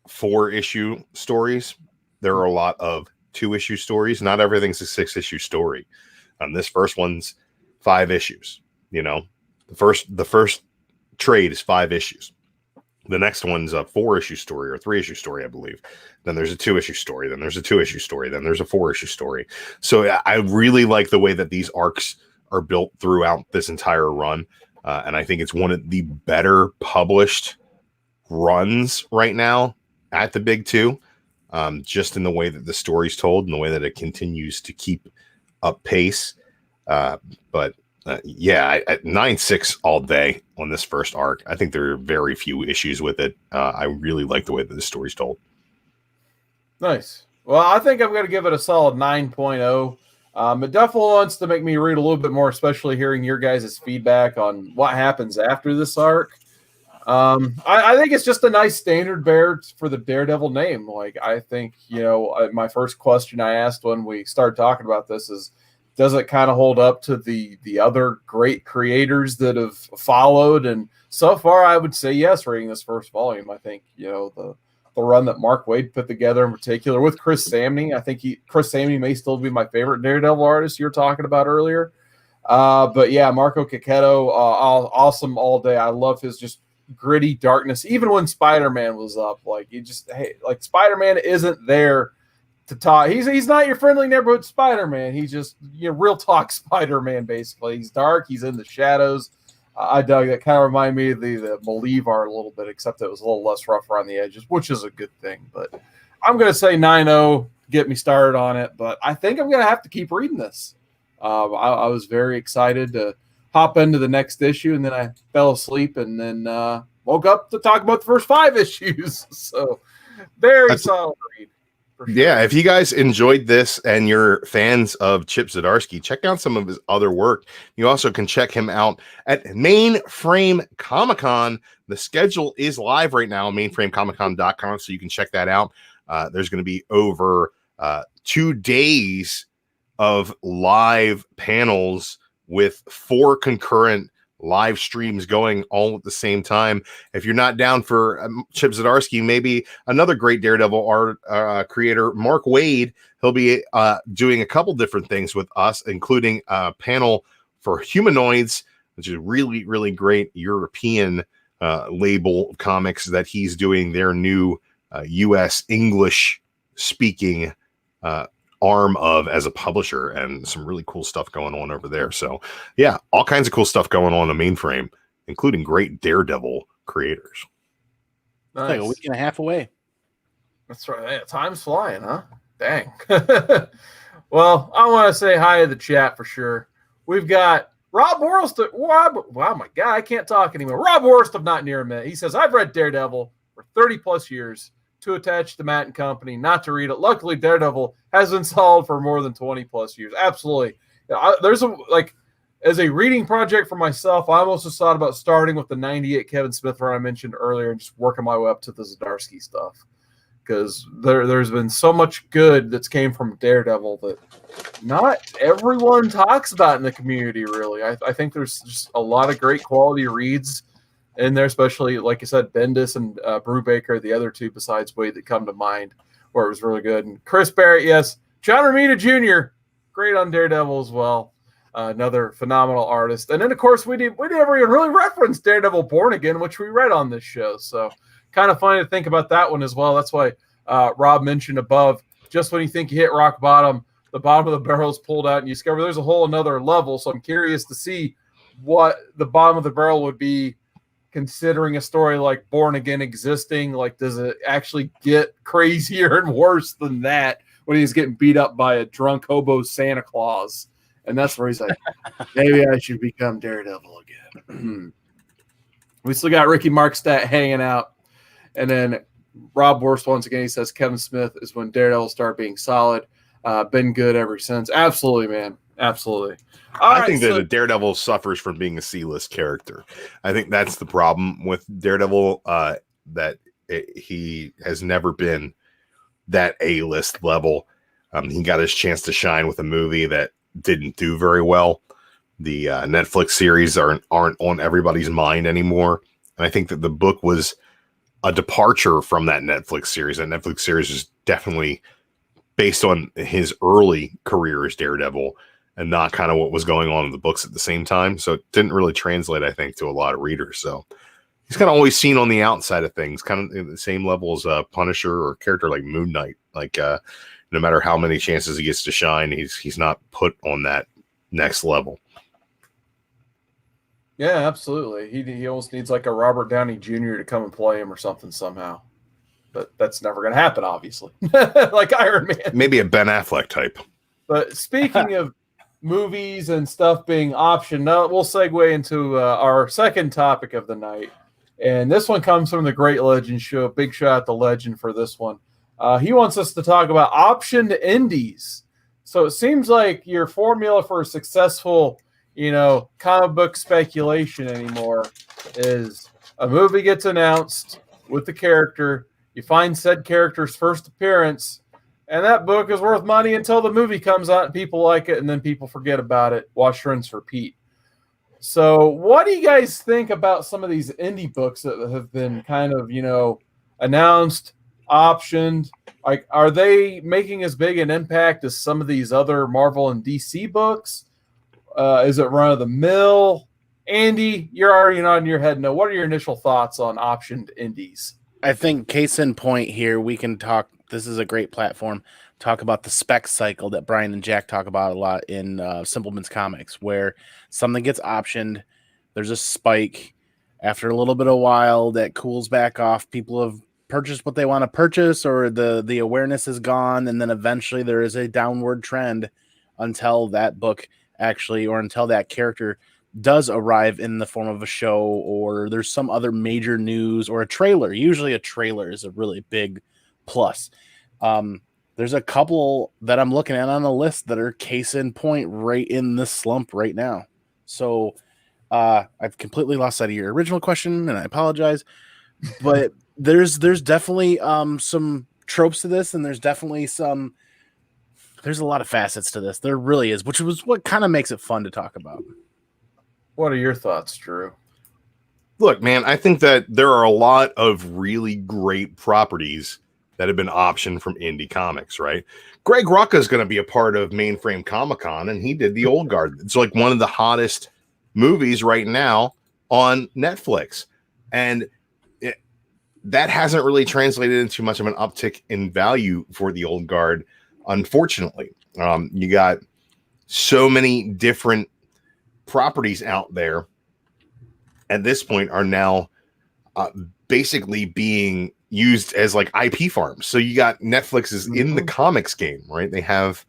4-issue stories. There are a lot of 2-issue stories. Not everything's a 6-issue story. This first one's 5 issues. The first trade is 5 issues. The next one's a 4-issue story or 3-issue story, I believe. Then there's a 2-issue story. Then there's a 2-issue story. Then there's a 4-issue story. So I really like the way that these arcs are built throughout this entire run. And I think it's one of the better published runs right now at the Big Two, just in the way that the story's told and the way that it continues to keep up pace. But yeah, 9-6 all day on this first arc. I think there are very few issues with it. I really like the way that the story's told.
Nice. Well, I think I'm going to give it a solid 9.0. It definitely wants to make me read a little bit more, especially hearing your guys' feedback on what happens after this arc. I think it's just a nice standard bearer for the Daredevil name. Like, I think, my first question I asked when we started talking about this is, does it kind of hold up to the other great creators that have followed? And so far, I would say yes, reading this first volume. I think, the run that Mark Waid put together in particular with Chris Samney. I think Chris Samney may still be my favorite Daredevil artist you were talking about earlier. But yeah, Marco Cacchetto, awesome all day. I love his just gritty darkness. Even when Spider-Man was up, Spider-Man isn't there to talk. He's not your friendly neighborhood Spider-Man. He's just real talk Spider-Man, basically. He's dark. He's in the shadows. I dug that. Kind of reminded me of the Believe art a little bit, except it was a little less rough around the edges, which is a good thing. But I'm going to say 9.0, get me started on it. But I think I'm going to have to keep reading this. I was very excited to hop into the next issue, and then I fell asleep and then woke up to talk about the first 5 issues. So very solid read. Sure.
Yeah, if you guys enjoyed this and you're fans of Chip Zdarsky, check out some of his other work. You also can check him out at Mainframe Comic-Con. The schedule is live right now on mainframecomiccon.com, so you can check that out. There's going to be over 2 days of live panels with 4 concurrent live streams going all at the same time. If you're not down for Chip Zdarsky, maybe another great Daredevil art creator, Mark Waid, he'll be doing a couple different things with us, including a panel for Humanoids, which is really, really great European label of comics that he's doing their new U.S. English speaking arm of as a publisher, and some really cool stuff going on over there. So yeah, all kinds of cool stuff going on in Mainframe, including great Daredevil creators.
Nice. Like a week and a half away.
That's right. Yeah, time's flying, huh? Dang. Well, I want to say hi to the chat for sure. We've got Rob Worst. Wow, my God, I can't talk anymore. Rob Worst of Not Near a Minute. He says, I've read Daredevil for 30 plus years. Too attached to Matt and company not to read it. Luckily, Daredevil has been solid for more than 20 plus years. Absolutely. As a reading project for myself, I almost just thought about starting with the 98 Kevin Smith run I mentioned earlier and just working my way up to the Zdarsky stuff, because there's been so much good that's came from Daredevil that not everyone talks about in the community, really. I think there's just a lot of great quality reads in there, especially, like I said, Bendis and Brubaker, the other two besides Wade that come to mind, where it was really good. And Chris Barrett, yes. John Romita Jr., great on Daredevil as well. Another phenomenal artist. And then, of course, we never even really referenced Daredevil Born Again, which we read on this show. So kind of funny to think about that one as well. That's why Rob mentioned above, just when you think you hit rock bottom, the bottom of the barrel is pulled out and you discover there's a whole another level. So I'm curious to see what the bottom of the barrel would be, considering a story like Born Again existing. Like, does it actually get crazier and worse than that when he's getting beat up by a drunk hobo Santa Claus? And that's where he's like, maybe I should become Daredevil again. We still got Ricky Markstadt hanging out. And then Rob Worst, once again, he says Kevin Smith is when Daredevil started being solid. Been good ever since. Absolutely, man. Absolutely.
I think that Daredevil suffers from being a C-list character. I think that's the problem with Daredevil, he has never been that A-list level. He got his chance to shine with a movie that didn't do very well. The Netflix series aren't on everybody's mind anymore. And I think that the book was a departure from that Netflix series. That Netflix series is definitely based on his early career as Daredevil and not kind of what was going on in the books at the same time. So it didn't really translate, I think, to a lot of readers. So he's kind of always seen on the outside of things, kind of at the same level as Punisher or a character like Moon Knight. Like no matter how many chances he gets to shine, he's not put on that next level.
Yeah, absolutely. He almost needs like a Robert Downey Jr. to come and play him or something somehow. But that's never going to happen, obviously. Like Iron Man.
Maybe a Ben Affleck type.
But speaking of movies and stuff being optioned, now we'll segue into our second topic of the night. And this one comes from the Great Legend Show. Big shout out to Legend for this one. He wants us to talk about optioned indies. So it seems like your formula for a successful comic book speculation anymore is a movie gets announced with the character, you find said character's first appearance, and that book is worth money until the movie comes out and people like it, and then people forget about it. Wash, rinse, repeat. So what do you guys think about some of these indie books that have been kind of, announced, optioned? Like, are they making as big an impact as some of these other Marvel and DC books? Is it run of the mill? Andy, you're already nodding your head no. What are your initial thoughts on optioned indies?
I think case in point here, we can talk. This is a great platform. Talk about the spec cycle that Brian and Jack talk about a lot in Simpleman's Comics, where something gets optioned, there's a spike. After a little bit of while, that cools back off. People have purchased what they want to purchase, or the awareness is gone, and then eventually there is a downward trend until that book actually, or until that character does arrive in the form of a show, or there's some other major news or a trailer. Usually a trailer is a really big plus. There's a couple that I'm looking at on the list that are case in point right in this slump right now. So I've completely lost sight of your original question, and I apologize, but there's definitely some tropes to this, and there's definitely there's a lot of facets to this. There really is, which was what kind of makes it fun to talk about.
What are your thoughts, Drew?
Look, man, I think that there are a lot of really great properties that have been optioned from indie comics, right? Greg Rucka is going to be a part of Mainframe Comic-Con, and he did The Old Guard. It's like one of the hottest movies right now on Netflix. And that hasn't really translated into much of an uptick in value for The Old Guard, unfortunately. You got so many different properties out there at this point are now basically being used as like IP farms. So you got Netflix is in the comics game, right? They have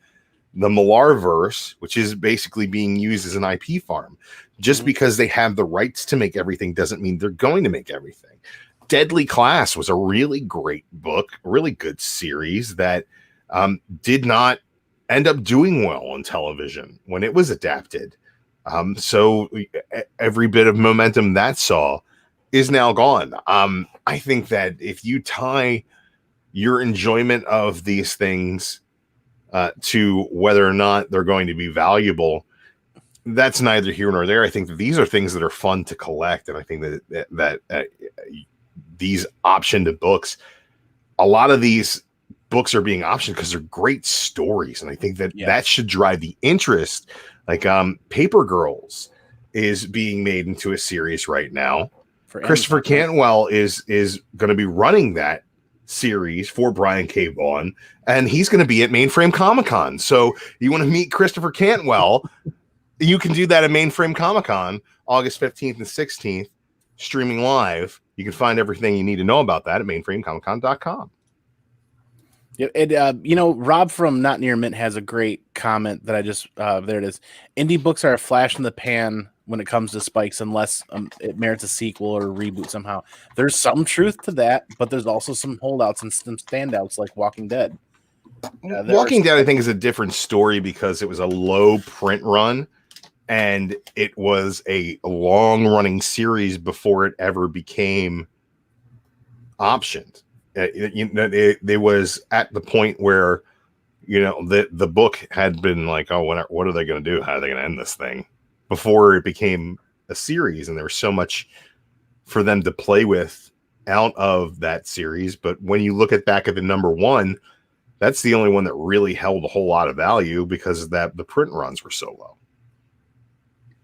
the Millarverse, which is basically being used as an IP farm. Just because they have the rights to make everything doesn't mean they're going to make everything. Deadly Class was a really great book, a really good series that did not end up doing well on television when it was adapted. So every bit of momentum that saw is now gone. I think that if you tie your enjoyment of these things to whether or not they're going to be valuable, that's neither here nor there. I think that these are things that are fun to collect, and I think that these optioned books, a lot of these books are being optioned because they're great stories, and I think that that should drive the interest. Like Paper Girls is being made into a series right now. Christopher Cantwell is going to be running that series for Brian K. Vaughan, and he's going to be at Mainframe Comic-Con. So you want to meet Christopher Cantwell, you can do that at Mainframe Comic-Con, August 15th and 16th, streaming live. You can find everything you need to know about that at mainframecomiccon.com.
Rob from Not Near Mint has a great comment that I just there it is. Indie books are a flash in the pan when it comes to spikes, unless it merits a sequel or a reboot somehow. There's some truth to that, but there's also some holdouts and some standouts like Walking Dead.
Walking Dead, I think, is a different story because it was a low print run, and it was a long running series before it ever became optioned. It was at the point where, the book had been like, oh, what are they going to do? How are they going to end this thing? Before it became a series, and there was so much for them to play with out of that series. But when you look back at the number one, that's the only one that really held a whole lot of value because the print runs were so low.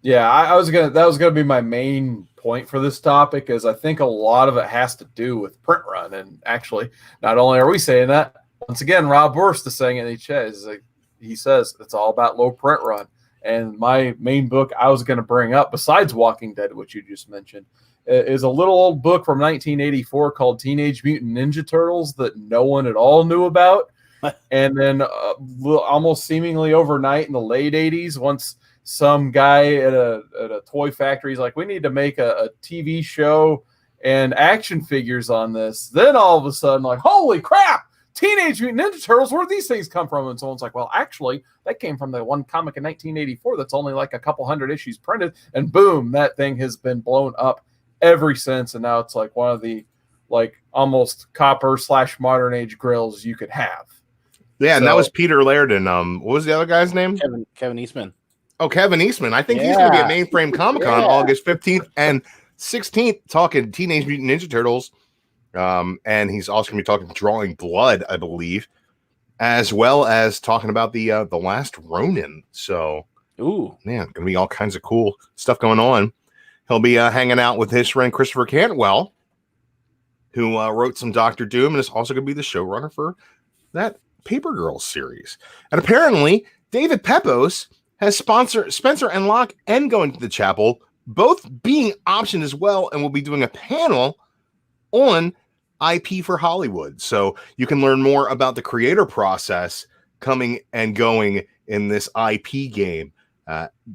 Yeah, that was gonna be my main point for this topic, is I think a lot of it has to do with print run. And actually, not only are we saying that, once again, Rob Borst is saying it. He says it's all about low print run. And my main book I was going to bring up, besides Walking Dead, which you just mentioned, is a little old book from 1984 called Teenage Mutant Ninja Turtles that no one at all knew about. And then almost seemingly overnight in the late 80s, once some guy at a toy factory is like, we need to make a TV show and action figures on this. Then all of a sudden, like, holy crap, Teenage Mutant Ninja Turtles, where do these things come from? And someone's like, well, actually, that came from the one comic in 1984 that's only like a couple hundred issues printed. And boom, that thing has been blown up ever since. And now it's like one of the like almost copper / modern age grills you could have.
Yeah, and that was Peter Laird and what was the other guy's name?
Kevin Eastman.
Oh, Kevin Eastman. I think he's going to be at Mainframe Comic-Con August 15th and 16th talking Teenage Mutant Ninja Turtles. And he's also going to be talking Drawing Blood, I believe, as well as talking about the Last Ronin. So, man, going to be all kinds of cool stuff going on. He'll be hanging out with his friend Christopher Cantwell, who wrote some Doctor Doom and is also going to be the showrunner for that Paper Girls series. And apparently, David Pepos has sponsored Spencer and Locke and Going to the Chapel, both being optioned as well, and will be doing a panel on IP for Hollywood. So you can learn more about the creator process coming and going in this IP game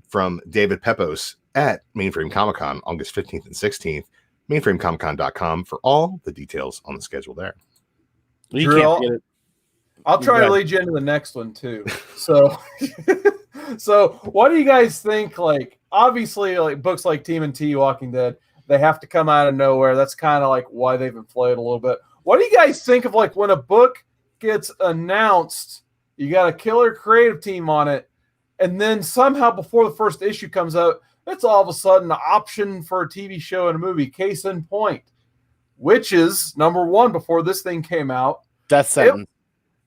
from David Pepos at Mainframe Comic-Con August 15th and 16th. MainframeComicCon.com for all the details on the schedule there.
Drew, I'll try to lead you into the next one too. So, so what do you guys think? Like, obviously, like books like TMNT, Walking Dead, they have to come out of nowhere. That's kind of like why they've inflated a little bit. What do you guys think of like when a book gets announced, you got a killer creative team on it, and then somehow before the first issue comes out, it's all of a sudden an option for a TV show and a movie? Case in point, Witches #1 before this thing came out.
Death Sentence.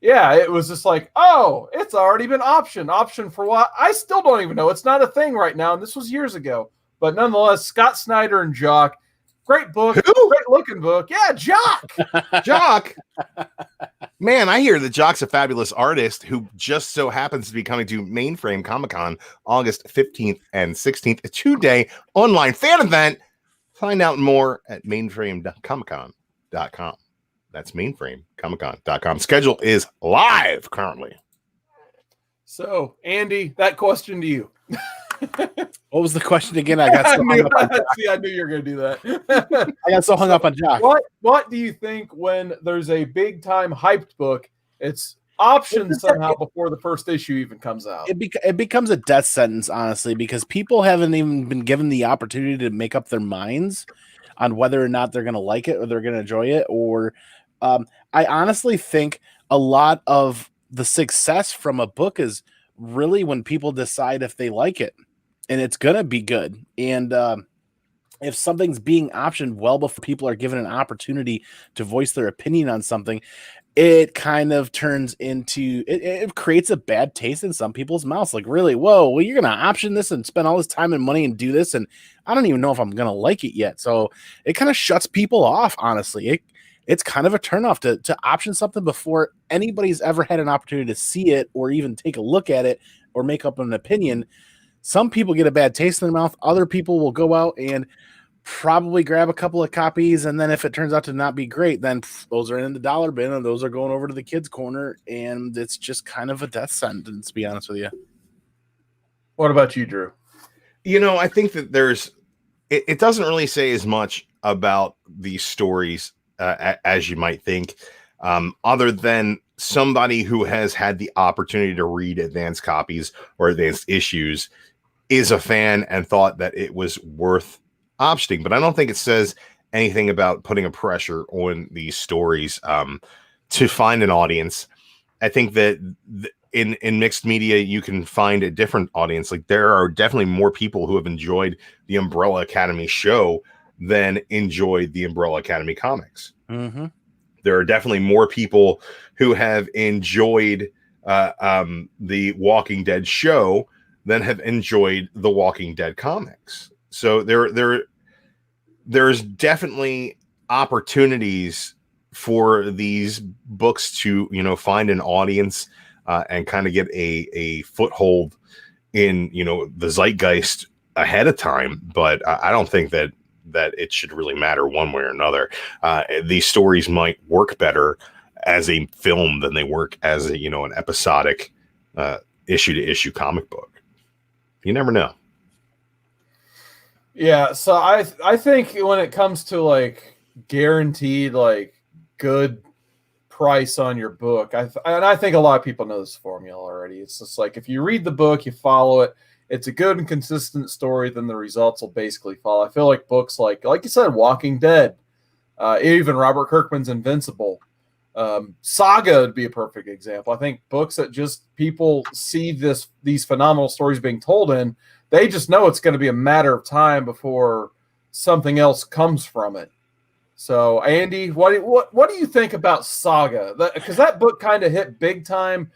It was just like, oh, it's already been optioned. Option for what? I still don't even know. It's not a thing right now, and this was years ago. But nonetheless, Scott Snyder and Jock, great book, great looking book. Yeah, Jock.
Jock. Man, I hear that Jock's a fabulous artist who just so happens to be coming to Mainframe Comic-Con August 15th and 16th, a 2-day online fan event. Find out more at mainframecomiccon.com. That's mainframecomiccon.com. Schedule is live currently.
So, Andy, that question to you.
What was the question again? I got so hung up on Jock.
I knew you were going to do that.
I got so hung up on Jock.
What do you think when there's a big time hyped book, it's optioned somehow before the first issue even comes out?
It becomes a death sentence, honestly, because people haven't even been given the opportunity to make up their minds on whether or not they're going to like it or they're going to enjoy it. Or I honestly think a lot of the success from a book is really when people decide if they like it. And it's going to be good. And if something's being optioned well before people are given an opportunity to voice their opinion on something, it kind of turns into, it creates a bad taste in some people's mouths. Like, really, whoa, well, you're going to option this and spend all this time and money and do this, and I don't even know if I'm going to like it yet. So it kind of shuts people off, honestly. It's kind of a turnoff to option something before anybody's ever had an opportunity to see it or even take a look at it or make up an opinion. Some people get a bad taste in their mouth. Other people will go out and probably grab a couple of copies, and then if it turns out to not be great, then those are in the dollar bin and those are going over to the kids' corner, and it's just kind of a death sentence, to be honest with you.
What about you, Drew?
You know, I think that it doesn't really say as much about these stories as you might think, other than somebody who has had the opportunity to read advanced copies or advanced issues is a fan and thought that it was worth optioning. But I don't think it says anything about putting a pressure on these stories to find an audience. I think that in mixed media, you can find a different audience. Like, there are definitely more people who have enjoyed the Umbrella Academy show than enjoyed the Umbrella Academy comics.
Mm-hmm.
There are definitely more people who have enjoyed the Walking Dead show than have enjoyed the Walking Dead comics. So there there's definitely opportunities for these books to, you know, find an audience and kind of get a foothold in, you know, the zeitgeist ahead of time. But I don't think that it should really matter one way or another. These stories might work better as a film than they work as a, you know, an episodic issue to issue comic book. You never know.
Yeah, so I think when it comes to like guaranteed like good price on your book, and I think a lot of people know this formula already. It's just like if you read the book, you follow it, it's a good and consistent story, then the results will basically follow. I feel like books like you said, Walking Dead, even Robert Kirkman's Invincible, Saga would be a perfect example. I think books that just people see these phenomenal stories being told in, they just know it's going to be a matter of time before something else comes from it. So, Andy, what do you think about Saga? Because that book kind of hit big time,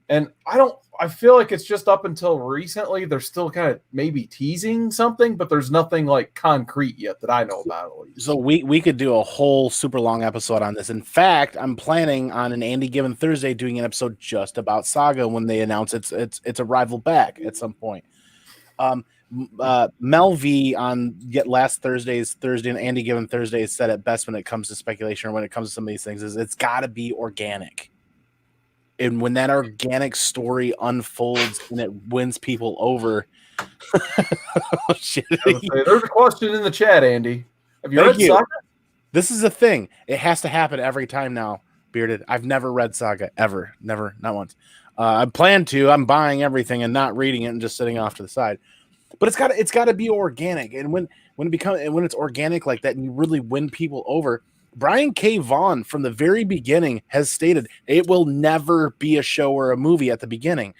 and I feel like it's just up until recently they're still kind of maybe teasing something, but there's nothing like concrete yet that I know about at least.
So we could do a whole super long episode on this. In fact, I'm planning on an Andy Given Thursday doing an episode just about Saga when they announce its arrival back at some point. Mel V on last Thursday and Andy Given Thursday said it best when it comes to speculation or when it comes to some of these things is it's got to be organic. And when that organic story unfolds and it wins people over, oh, shit.
There's a question in the chat, Andy. Have you read Saga?
This is a thing. It has to happen every time now, Bearded. I've never read Saga ever, never, not once. I plan to. I'm buying everything and not reading it and just sitting off to the side. But it's got to be organic. And when it's organic like that, and you really win people over. Brian K. Vaughan from the very beginning has stated it will never be a show or a movie at the beginning.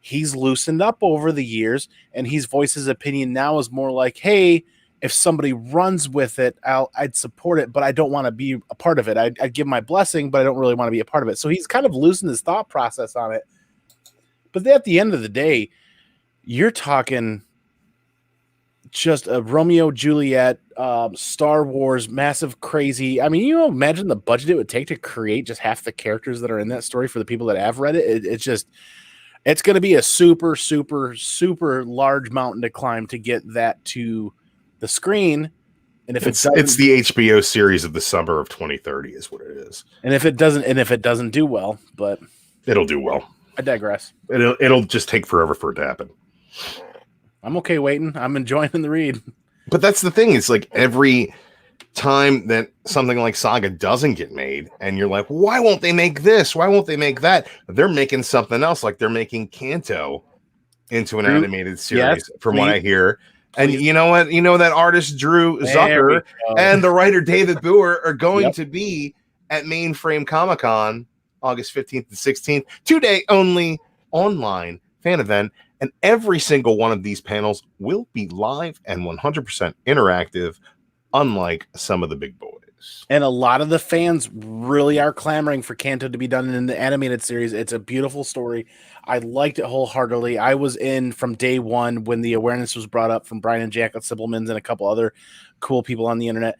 He's loosened up over the years, and he's voiced his opinion now is more like, hey, if somebody runs with it, I'd support it, but I don't want to be a part of it. I'd give my blessing, but I don't really want to be a part of it. So he's kind of loosened his thought process on it. But at the end of the day, you're talking just a Romeo Juliet, Star Wars, massive, crazy. I mean, you know, imagine the budget it would take to create just half the characters that are in that story for the people that have read it. It's going to be a super, super, super large mountain to climb to get that to the screen. And if it's the
HBO series of the summer of 2030 is what it is.
And if it doesn't do well, but
it'll do well.
I digress.
It'll just take forever for it to happen.
I'm okay waiting. I'm enjoying the read.
But that's the thing. It's like every time that something like Saga doesn't get made, and you're like, why won't they make this? Why won't they make that? They're making something else. Like they're making Kanto into an animated series, from what I hear. And you know what? You know that artist Drew Zucker and the writer David Boer are going to be at Mainframe Comic-Con August 15th and 16th, 2-day only online fan event. And every single one of these panels will be live and 100% interactive, unlike some of the big boys.
And a lot of the fans really are clamoring for Kanto to be done in the animated series. It's a beautiful story. I liked it wholeheartedly. I was in from day one when the awareness was brought up from Brian and Jack at Sibblemans and a couple other cool people on the internet.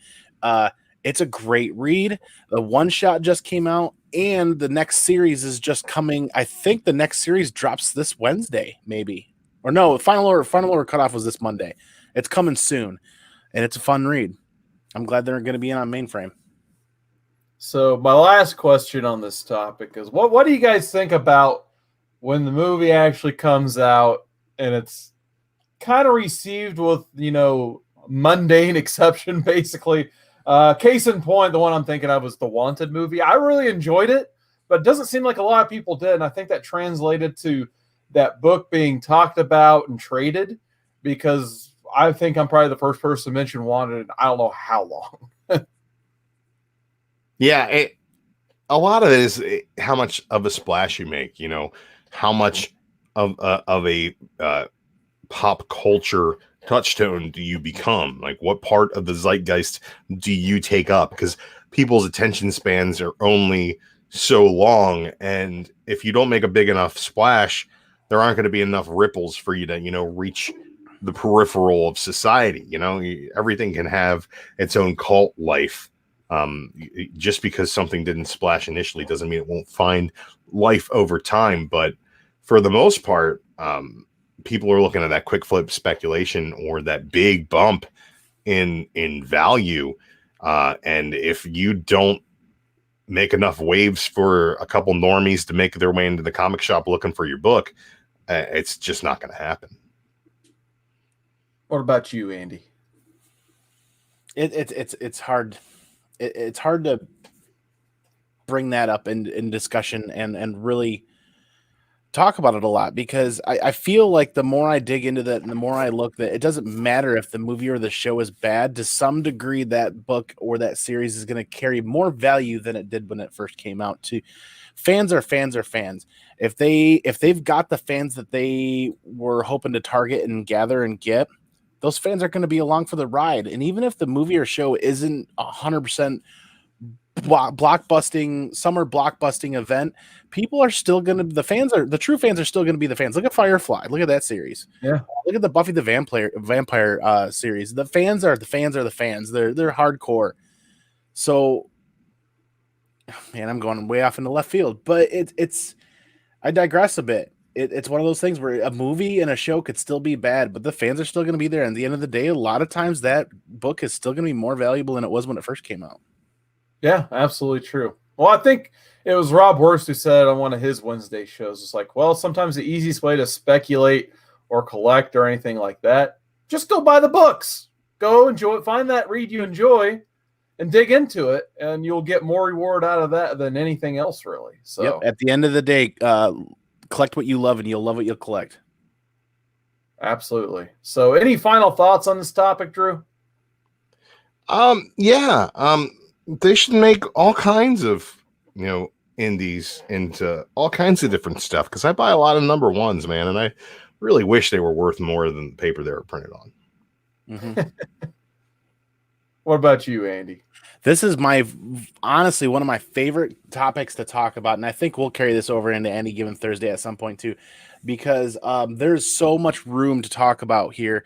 It's a great read. The one shot just came out, and the next series is just coming. I think the next series drops this Wednesday, maybe. Or no, final order cutoff was this Monday. It's coming soon, and it's a fun read. I'm glad they're going to be in on Mainframe.
So my last question on this topic is, what do you guys think about when the movie actually comes out and it's kind of received with, you know, mundane exception, basically? Case in point, the one I'm thinking of was the Wanted movie. I really enjoyed it, but it doesn't seem like a lot of people did. And I think that translated to that book being talked about and traded, because I think I'm probably the first person to mention Wanted in I don't know how long.
Yeah, a lot of it is how much of a splash you make, you know, how much of a pop culture touchstone do you become? Like, what part of the zeitgeist do you take up? Because people's attention spans are only so long, and if you don't make a big enough splash, there aren't going to be enough ripples for you to, you know, reach the peripheral of society. You know, everything can have its own cult life. Just because something didn't splash initially doesn't mean it won't find life over time. But for the most part, people are looking at that quick flip speculation or that big bump in value. And if you don't make enough waves for a couple normies to make their way into the comic shop looking for your book, it's just not going to happen.
What about you, Andy?
It's hard. It's hard to bring that up in discussion and really talk about it a lot, because I feel like the more I dig into that and the more I look, that it doesn't matter if the movie or the show is bad. To some degree, that book or that series is going to carry more value than it did when it first came out. To fans are fans are fans. If they've got the fans that they were hoping to target and gather and get, those fans are going to be along for the ride. And even if the movie or show isn't 100% blockbusting, summer blockbusting event, people are still going to, the true fans are still going to be the fans. Look at Firefly. Look at that series.
Yeah.
Look at the Buffy the Vampire series. The fans are the fans. They're hardcore. So, man, I'm going way off into left field, but I digress a bit. It's one of those things where a movie and a show could still be bad, but the fans are still going to be there. And at the end of the day, a lot of times that book is still going to be more valuable than it was when it first came out.
Yeah, absolutely true. Well, I think it was Rob Worst who said on one of his Wednesday shows, it's like, well, sometimes the easiest way to speculate or collect or anything like that, just go buy the books. Go enjoy it. Find that read you enjoy and dig into it, and you'll get more reward out of that than anything else, really. So
yep. At the end of the day, collect what you love, and you'll love what you'll collect.
Absolutely. So any final thoughts on this topic, Drew?
Yeah. They should make all kinds of, indies into all kinds of different stuff, because I buy a lot of number ones, man, and I really wish they were worth more than the paper they were printed on.
Mm-hmm.
What about you, Andy?
This is honestly one of my favorite topics to talk about, and I think we'll carry this over into any given Thursday at some point too, because there's so much room to talk about here.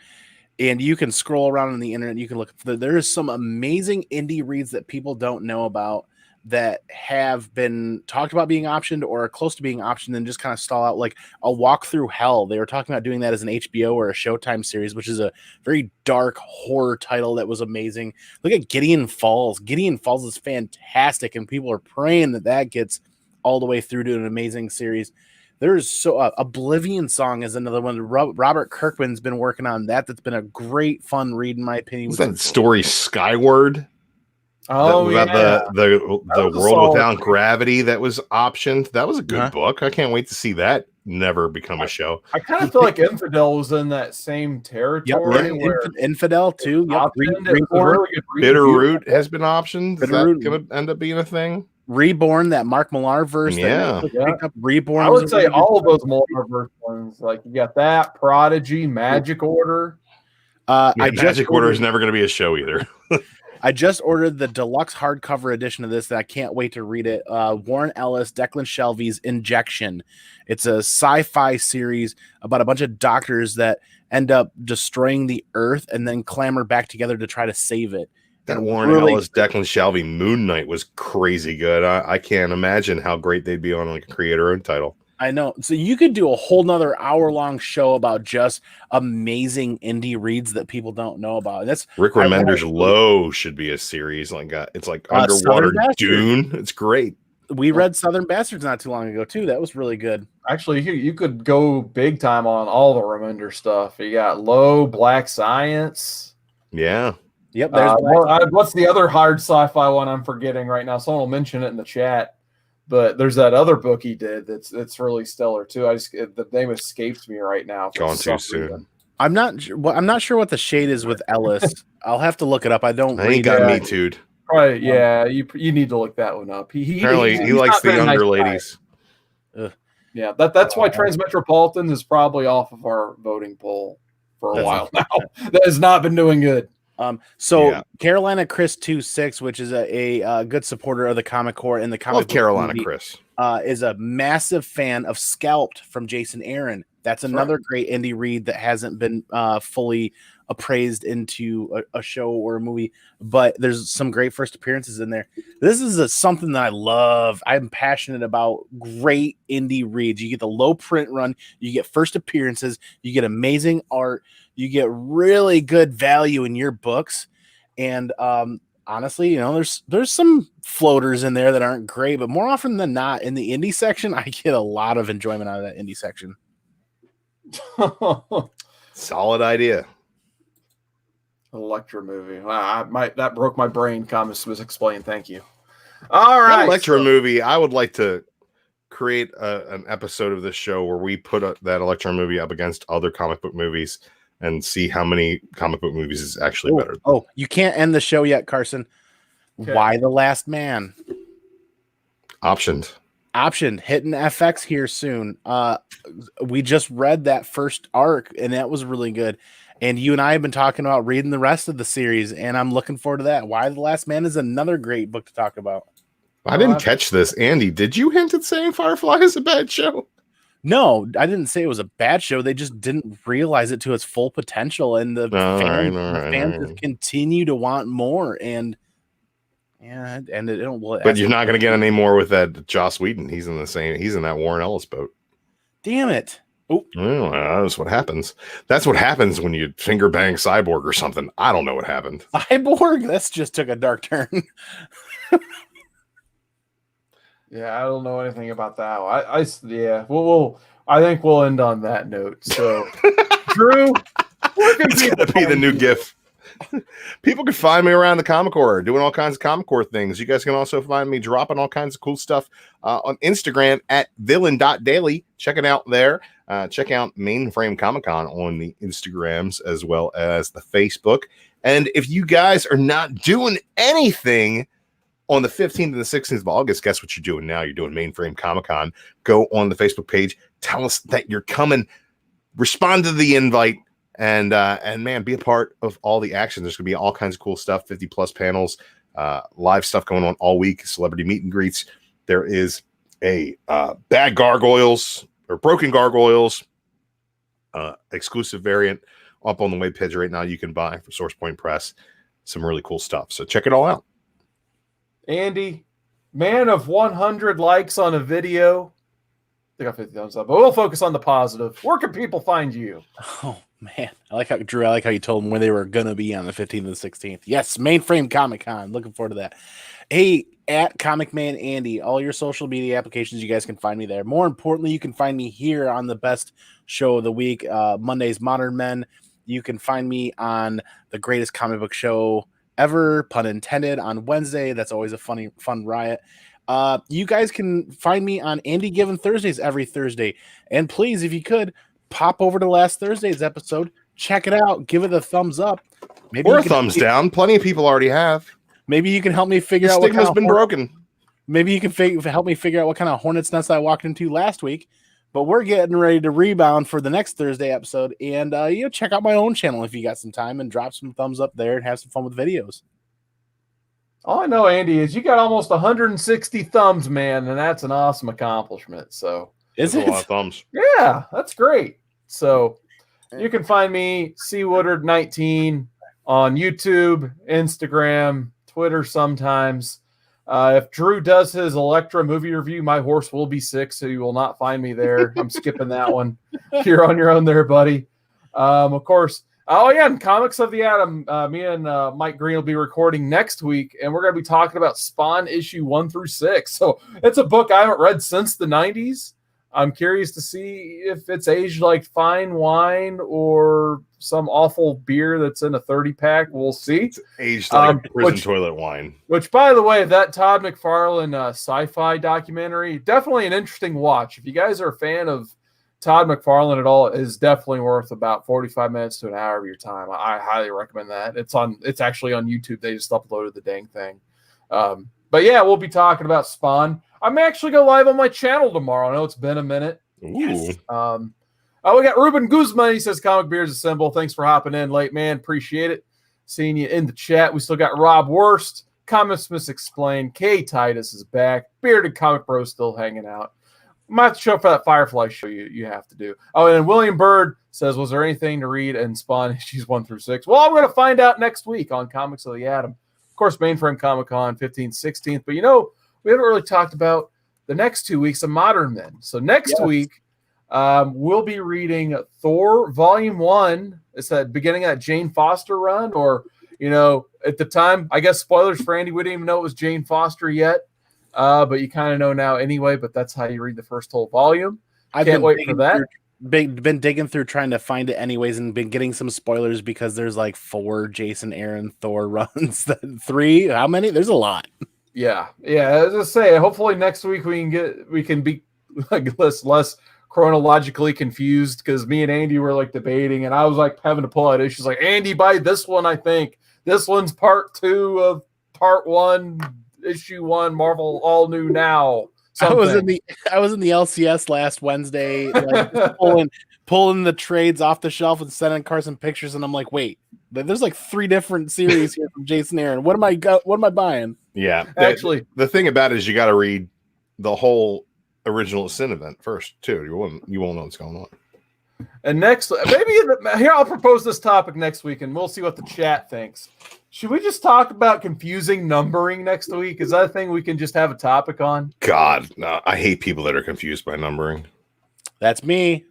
And you can scroll around on the internet. You can look. There is some amazing indie reads that people don't know about that have been talked about being optioned or are close to being optioned and just kind of stall out. Like A Walk Through Hell. They were talking about doing that as an HBO or a Showtime series, which is a very dark horror title that was amazing. Look at Gideon Falls. Gideon Falls is fantastic, and people are praying that gets all the way through to an amazing series. There's Oblivion Song is another one. Robert Kirkman's been working on that. That's been a great, fun read, in my opinion.
Was that story Skyward?
Oh,
about the World Without Gravity that was optioned. That was a good book. I can't wait to see that never become a show.
I kind of feel like Infidel was in that same territory.
Yep, Infidel too. Yep.
Bitterroot has been optioned. Is that going to end up being a thing?
Reborn, that Mark Millar verse.
Yeah.
Reborn. I would say all of those Millar verse ones. Like you got that Prodigy, Magic Order.
Magic Order is never going to be a show either.
I just ordered the deluxe hardcover edition of this that I can't wait to read it. Warren Ellis, Declan Shelby's Injection. It's a sci-fi series about a bunch of doctors that end up destroying the Earth and then clamor back together to try to save it.
That Warren Ellis, Declan Shelby Moon Knight was crazy good. I can't imagine how great they'd be on like a creator-owned title.
I know. So you could do a whole nother hour-long show about just amazing indie reads that people don't know about. That's
Rick Remender's Low should be a series. It's like underwater Dune. It's great.
We read Southern Bastards not too long ago too. That was really good.
Actually, you could go big time on all the Remender stuff. You got Low, Black Science.
Yeah.
Yep.
What's the other hard sci-fi one I'm forgetting right now? Someone will mention it in the chat. But there's that other book he did that's really stellar too. The name escapes me right now.
Gone too soon.
I'm not sure what the shade is with Ellis. I'll have to look it up. I
ain't got me too.
Right? Yeah, you need to look that one up. He
likes the younger ladies.
Yeah, that's why Transmetropolitan is probably off of our voting poll for a while now. That has not been doing good.
Carolina Chris 26, which is a good supporter of the Comic Corps and the comic.
Love Carolina Chris.
Is a massive fan of Scalped from Jason Aaron. That's another great indie read that hasn't been fully appraised into a show or a movie, but there's some great first appearances in there. This is something that I love. I'm passionate about great indie reads. You get the low print run, you get first appearances, you get amazing art, you get really good value in your books. And honestly, there's some floaters in there that aren't great, but more often than not in the indie section, I get a lot of enjoyment out of that indie section.
Solid idea.
Electra movie. Wow, that broke my brain. Comics was explained. Thank you. All right,
Electra movie. I would like to create an episode of this show where we put that Electra movie up against other comic book movies and see how many comic book movies is actually better.
Oh, you can't end the show yet, Carson. Okay. Why the Last Man? Optioned, hitting FX here soon. We just read that first arc, and that was really good. And you and I have been talking about reading the rest of the series, and I'm looking forward to that. Why the Last Man is another great book to talk about.
I didn't catch this. Andy, did you hint at saying Firefly is a bad show?
No, I didn't say it was a bad show. They just didn't realize it to its full potential, and the fans continue to want more. And yeah, and it don't.
But you're not going to get any more with that Joss Whedon. He's in that Warren Ellis boat.
Damn it!
Oh, well, that's what happens. That's what happens when you finger bang Cyborg or something. I don't know what happened.
Cyborg? That's just took a dark turn.
Yeah, I don't know anything about that. I think we'll end on that note. So, Drew,
it's going to be the new GIF. People can find me around the Comic Corps doing all kinds of Comic Corps things. You guys can also find me dropping all kinds of cool stuff on Instagram at villain.daily. Check it out there. Check out Mainframe Comic Con on the Instagrams as well as the Facebook. And if you guys are not doing anything on the 15th and the 16th of August, guess what you're doing now? You're doing Mainframe Comic Con. Go on the Facebook page. Tell us that you're coming. Respond to the invite. And man, be a part of all the action. There's going to be all kinds of cool stuff, 50 plus panels, live stuff going on all week, celebrity meet and greets. There is a bad gargoyles or broken gargoyles exclusive variant up on the web page right now you can buy for Source Point Press. Some really cool stuff. So check it all out.
Andy, man of 100 likes on a video. I got 50 thumbs up, but we'll focus on the positive. Where can people find you?
Oh, man. I like how you told them where they were going to be on the 15th and 16th. Yes, Mainframe Comic Con. Looking forward to that. Hey, at ComicManAndy, all your social media applications, you guys can find me there. More importantly, you can find me here on the best show of the week, Monday's Modern Men. You can find me on the greatest comic book show ever, pun intended, on Wednesday. That's always a fun riot. You guys can find me on Andy Given Thursdays every Thursday. And please, if you could, pop over to last Thursday's episode, check it out, give it a thumbs up.
Or a thumbs down. Plenty of people already have.
Maybe you can help me figure out
what stigma's been broken.
Maybe you can help me figure out what kind of hornet's nest I walked into last week. But we're getting ready to rebound for the next Thursday episode. And check out my own channel if you got some time and drop some thumbs up there and have some fun with videos.
All I know, Andy, is you got almost 160 thumbs, man, and that's an awesome accomplishment. So
it's a lot of thumbs.
Yeah, that's great. So you can find me, cwoodard19, on YouTube, Instagram, Twitter sometimes. If Drew does his Electra movie review, my horse will be sick, so you will not find me there. I'm skipping that one. You're on your own there, buddy. Of course. Oh, yeah, and Comics of the Atom, me and Mike Green will be recording next week, and we're going to be talking about Spawn issue 1 through 6. So it's a book I haven't read since the 90s. I'm curious to see if it's aged like fine wine or some awful beer that's in a 30-pack. We'll see.
It's aged like prison toilet wine.
Which, by the way, that Todd McFarlane sci-fi documentary, definitely an interesting watch. If you guys are a fan of Todd McFarlane at all, is definitely worth about 45 minutes to an hour of your time. I highly recommend that. It's actually on YouTube. They just uploaded the dang thing. But yeah, we'll be talking about Spawn. I may actually go live on my channel tomorrow. I know it's been a minute.
Yes.
We got Ruben Guzman. He says, Comic Beers Assemble. Thanks for hopping in late, man. Appreciate it. Seeing you in the chat. We still got Rob Worst. Comics Explained. K Titus is back. Bearded Comic Bro still hanging out. might have to show up for that Firefly show you have to do. Oh, and then William Bird says, was there anything to read in Spawn issues 1 through 6? Well, I'm going to find out next week on Comics of the Atom. Of course, Mainframe Comic-Con, 15th, 16th. But, we haven't really talked about the next 2 weeks of Modern Men. So next week, we'll be reading Thor Volume 1. It's at beginning of that Jane Foster run. Or, at the time, I guess spoilers for Andy, we didn't even know it was Jane Foster yet. But you kind of know now anyway, but that's how you read the first whole volume. I can't wait for that.
Been digging through trying to find it anyways, and been getting some spoilers because there's like 4 Jason Aaron Thor runs. 3, how many? There's a lot.
Yeah. As I say, hopefully next week we can be like less chronologically confused, because me and Andy were like debating, and I was like having to pull out issues like, Andy, buy this one. I think this one's part 2 of part 1. Issue 1, Marvel All New Now. Something.
I was in the LCS last Wednesday, like, pulling the trades off the shelf and sending Carson pictures, and I'm like, wait, there's like 3 different series here from Jason Aaron. What am I buying?
Yeah,
actually,
the thing about it is you got to read the whole original Sin event first too. You won't know what's going on.
And next, maybe here I'll propose this topic next week, and we'll see what the chat thinks. Should we just talk about confusing numbering next week? Is that a thing we can just have a topic on?
God, no, I hate people that are confused by numbering.
That's me.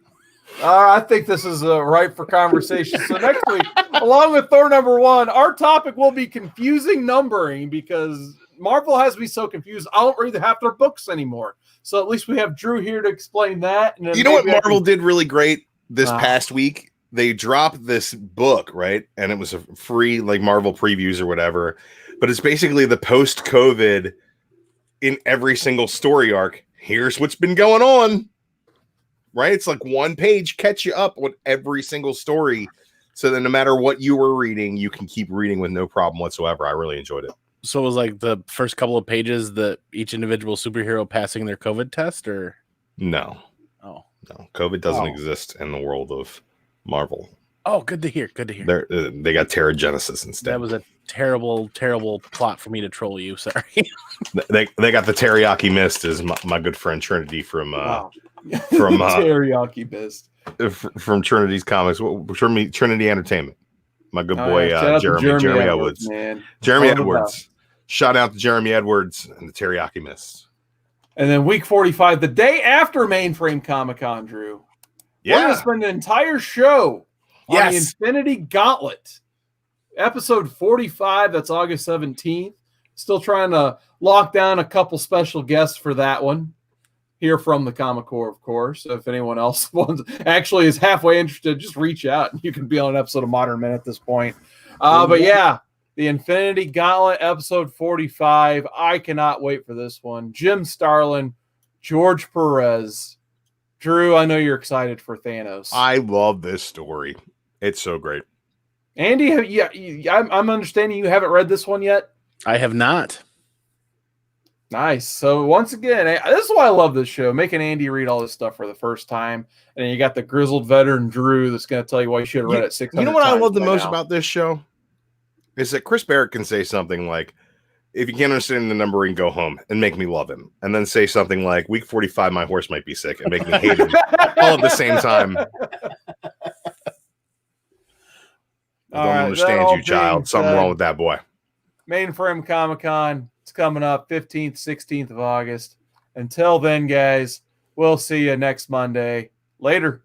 I think this is ripe for conversation. So next week, along with Thor #1, our topic will be confusing numbering, because Marvel has me so confused, I don't read half their books anymore. So at least we have Drew here to explain that. And
you know what Marvel did really great this past week? They dropped this book, right? And it was a free, like, Marvel previews or whatever. But it's basically the post-COVID in every single story arc. Here's what's been going on, right? It's like 1 page, catch you up with every single story. So that no matter what you were reading, you can keep reading with no problem whatsoever. I really enjoyed it.
So it was like the first couple of pages that each individual superhero passing their COVID test, or?
No.
Oh.
No. COVID doesn't exist in the world of Marvel.
Oh, good to hear.
They got Terrigenesis instead.
That was a terrible plot for me to troll you. Sorry.
they got the Teriyaki Mist, as my good friend Trinity from
Teriyaki Mist
from Trinity's Comics, Trinity Entertainment. My good boy Jeremy Edwards. Man. Jeremy Edwards. Shout out to Jeremy Edwards and the Teriyaki Mist.
And then week 45, the day after Mainframe Comic-Con, Drew.
Yeah.
We're going to spend an entire show on the Infinity Gauntlet. Episode 45, that's August 17th. Still trying to lock down a couple special guests for that one. Here from the Comic Corps, of course. So if anyone else actually is halfway interested, just reach out and you can be on an episode of Modern Men at this point. But yeah, the Infinity Gauntlet, episode 45. I cannot wait for this one. Jim Starlin, George Perez. Drew, I know you're excited for Thanos.
I love this story. It's so great.
Andy, I'm understanding you haven't read this one yet?
I have not.
Nice. So once again, this is why I love this show, making Andy read all this stuff for the first time. And then you got the grizzled veteran Drew that's going to tell you why you should have read it 600 times.
You know what I love the most about this show? Is that Chris Barrett can say something like, if you can't understand the numbering, go home, and make me love him. And then say something like, week 45, my horse might be sick, and make me hate him all at the same time. I don't understand you, child. Something wrong with that boy.
Mainframe Comic-Con. It's coming up 15th, 16th of August. Until then, guys, we'll see you next Monday. Later.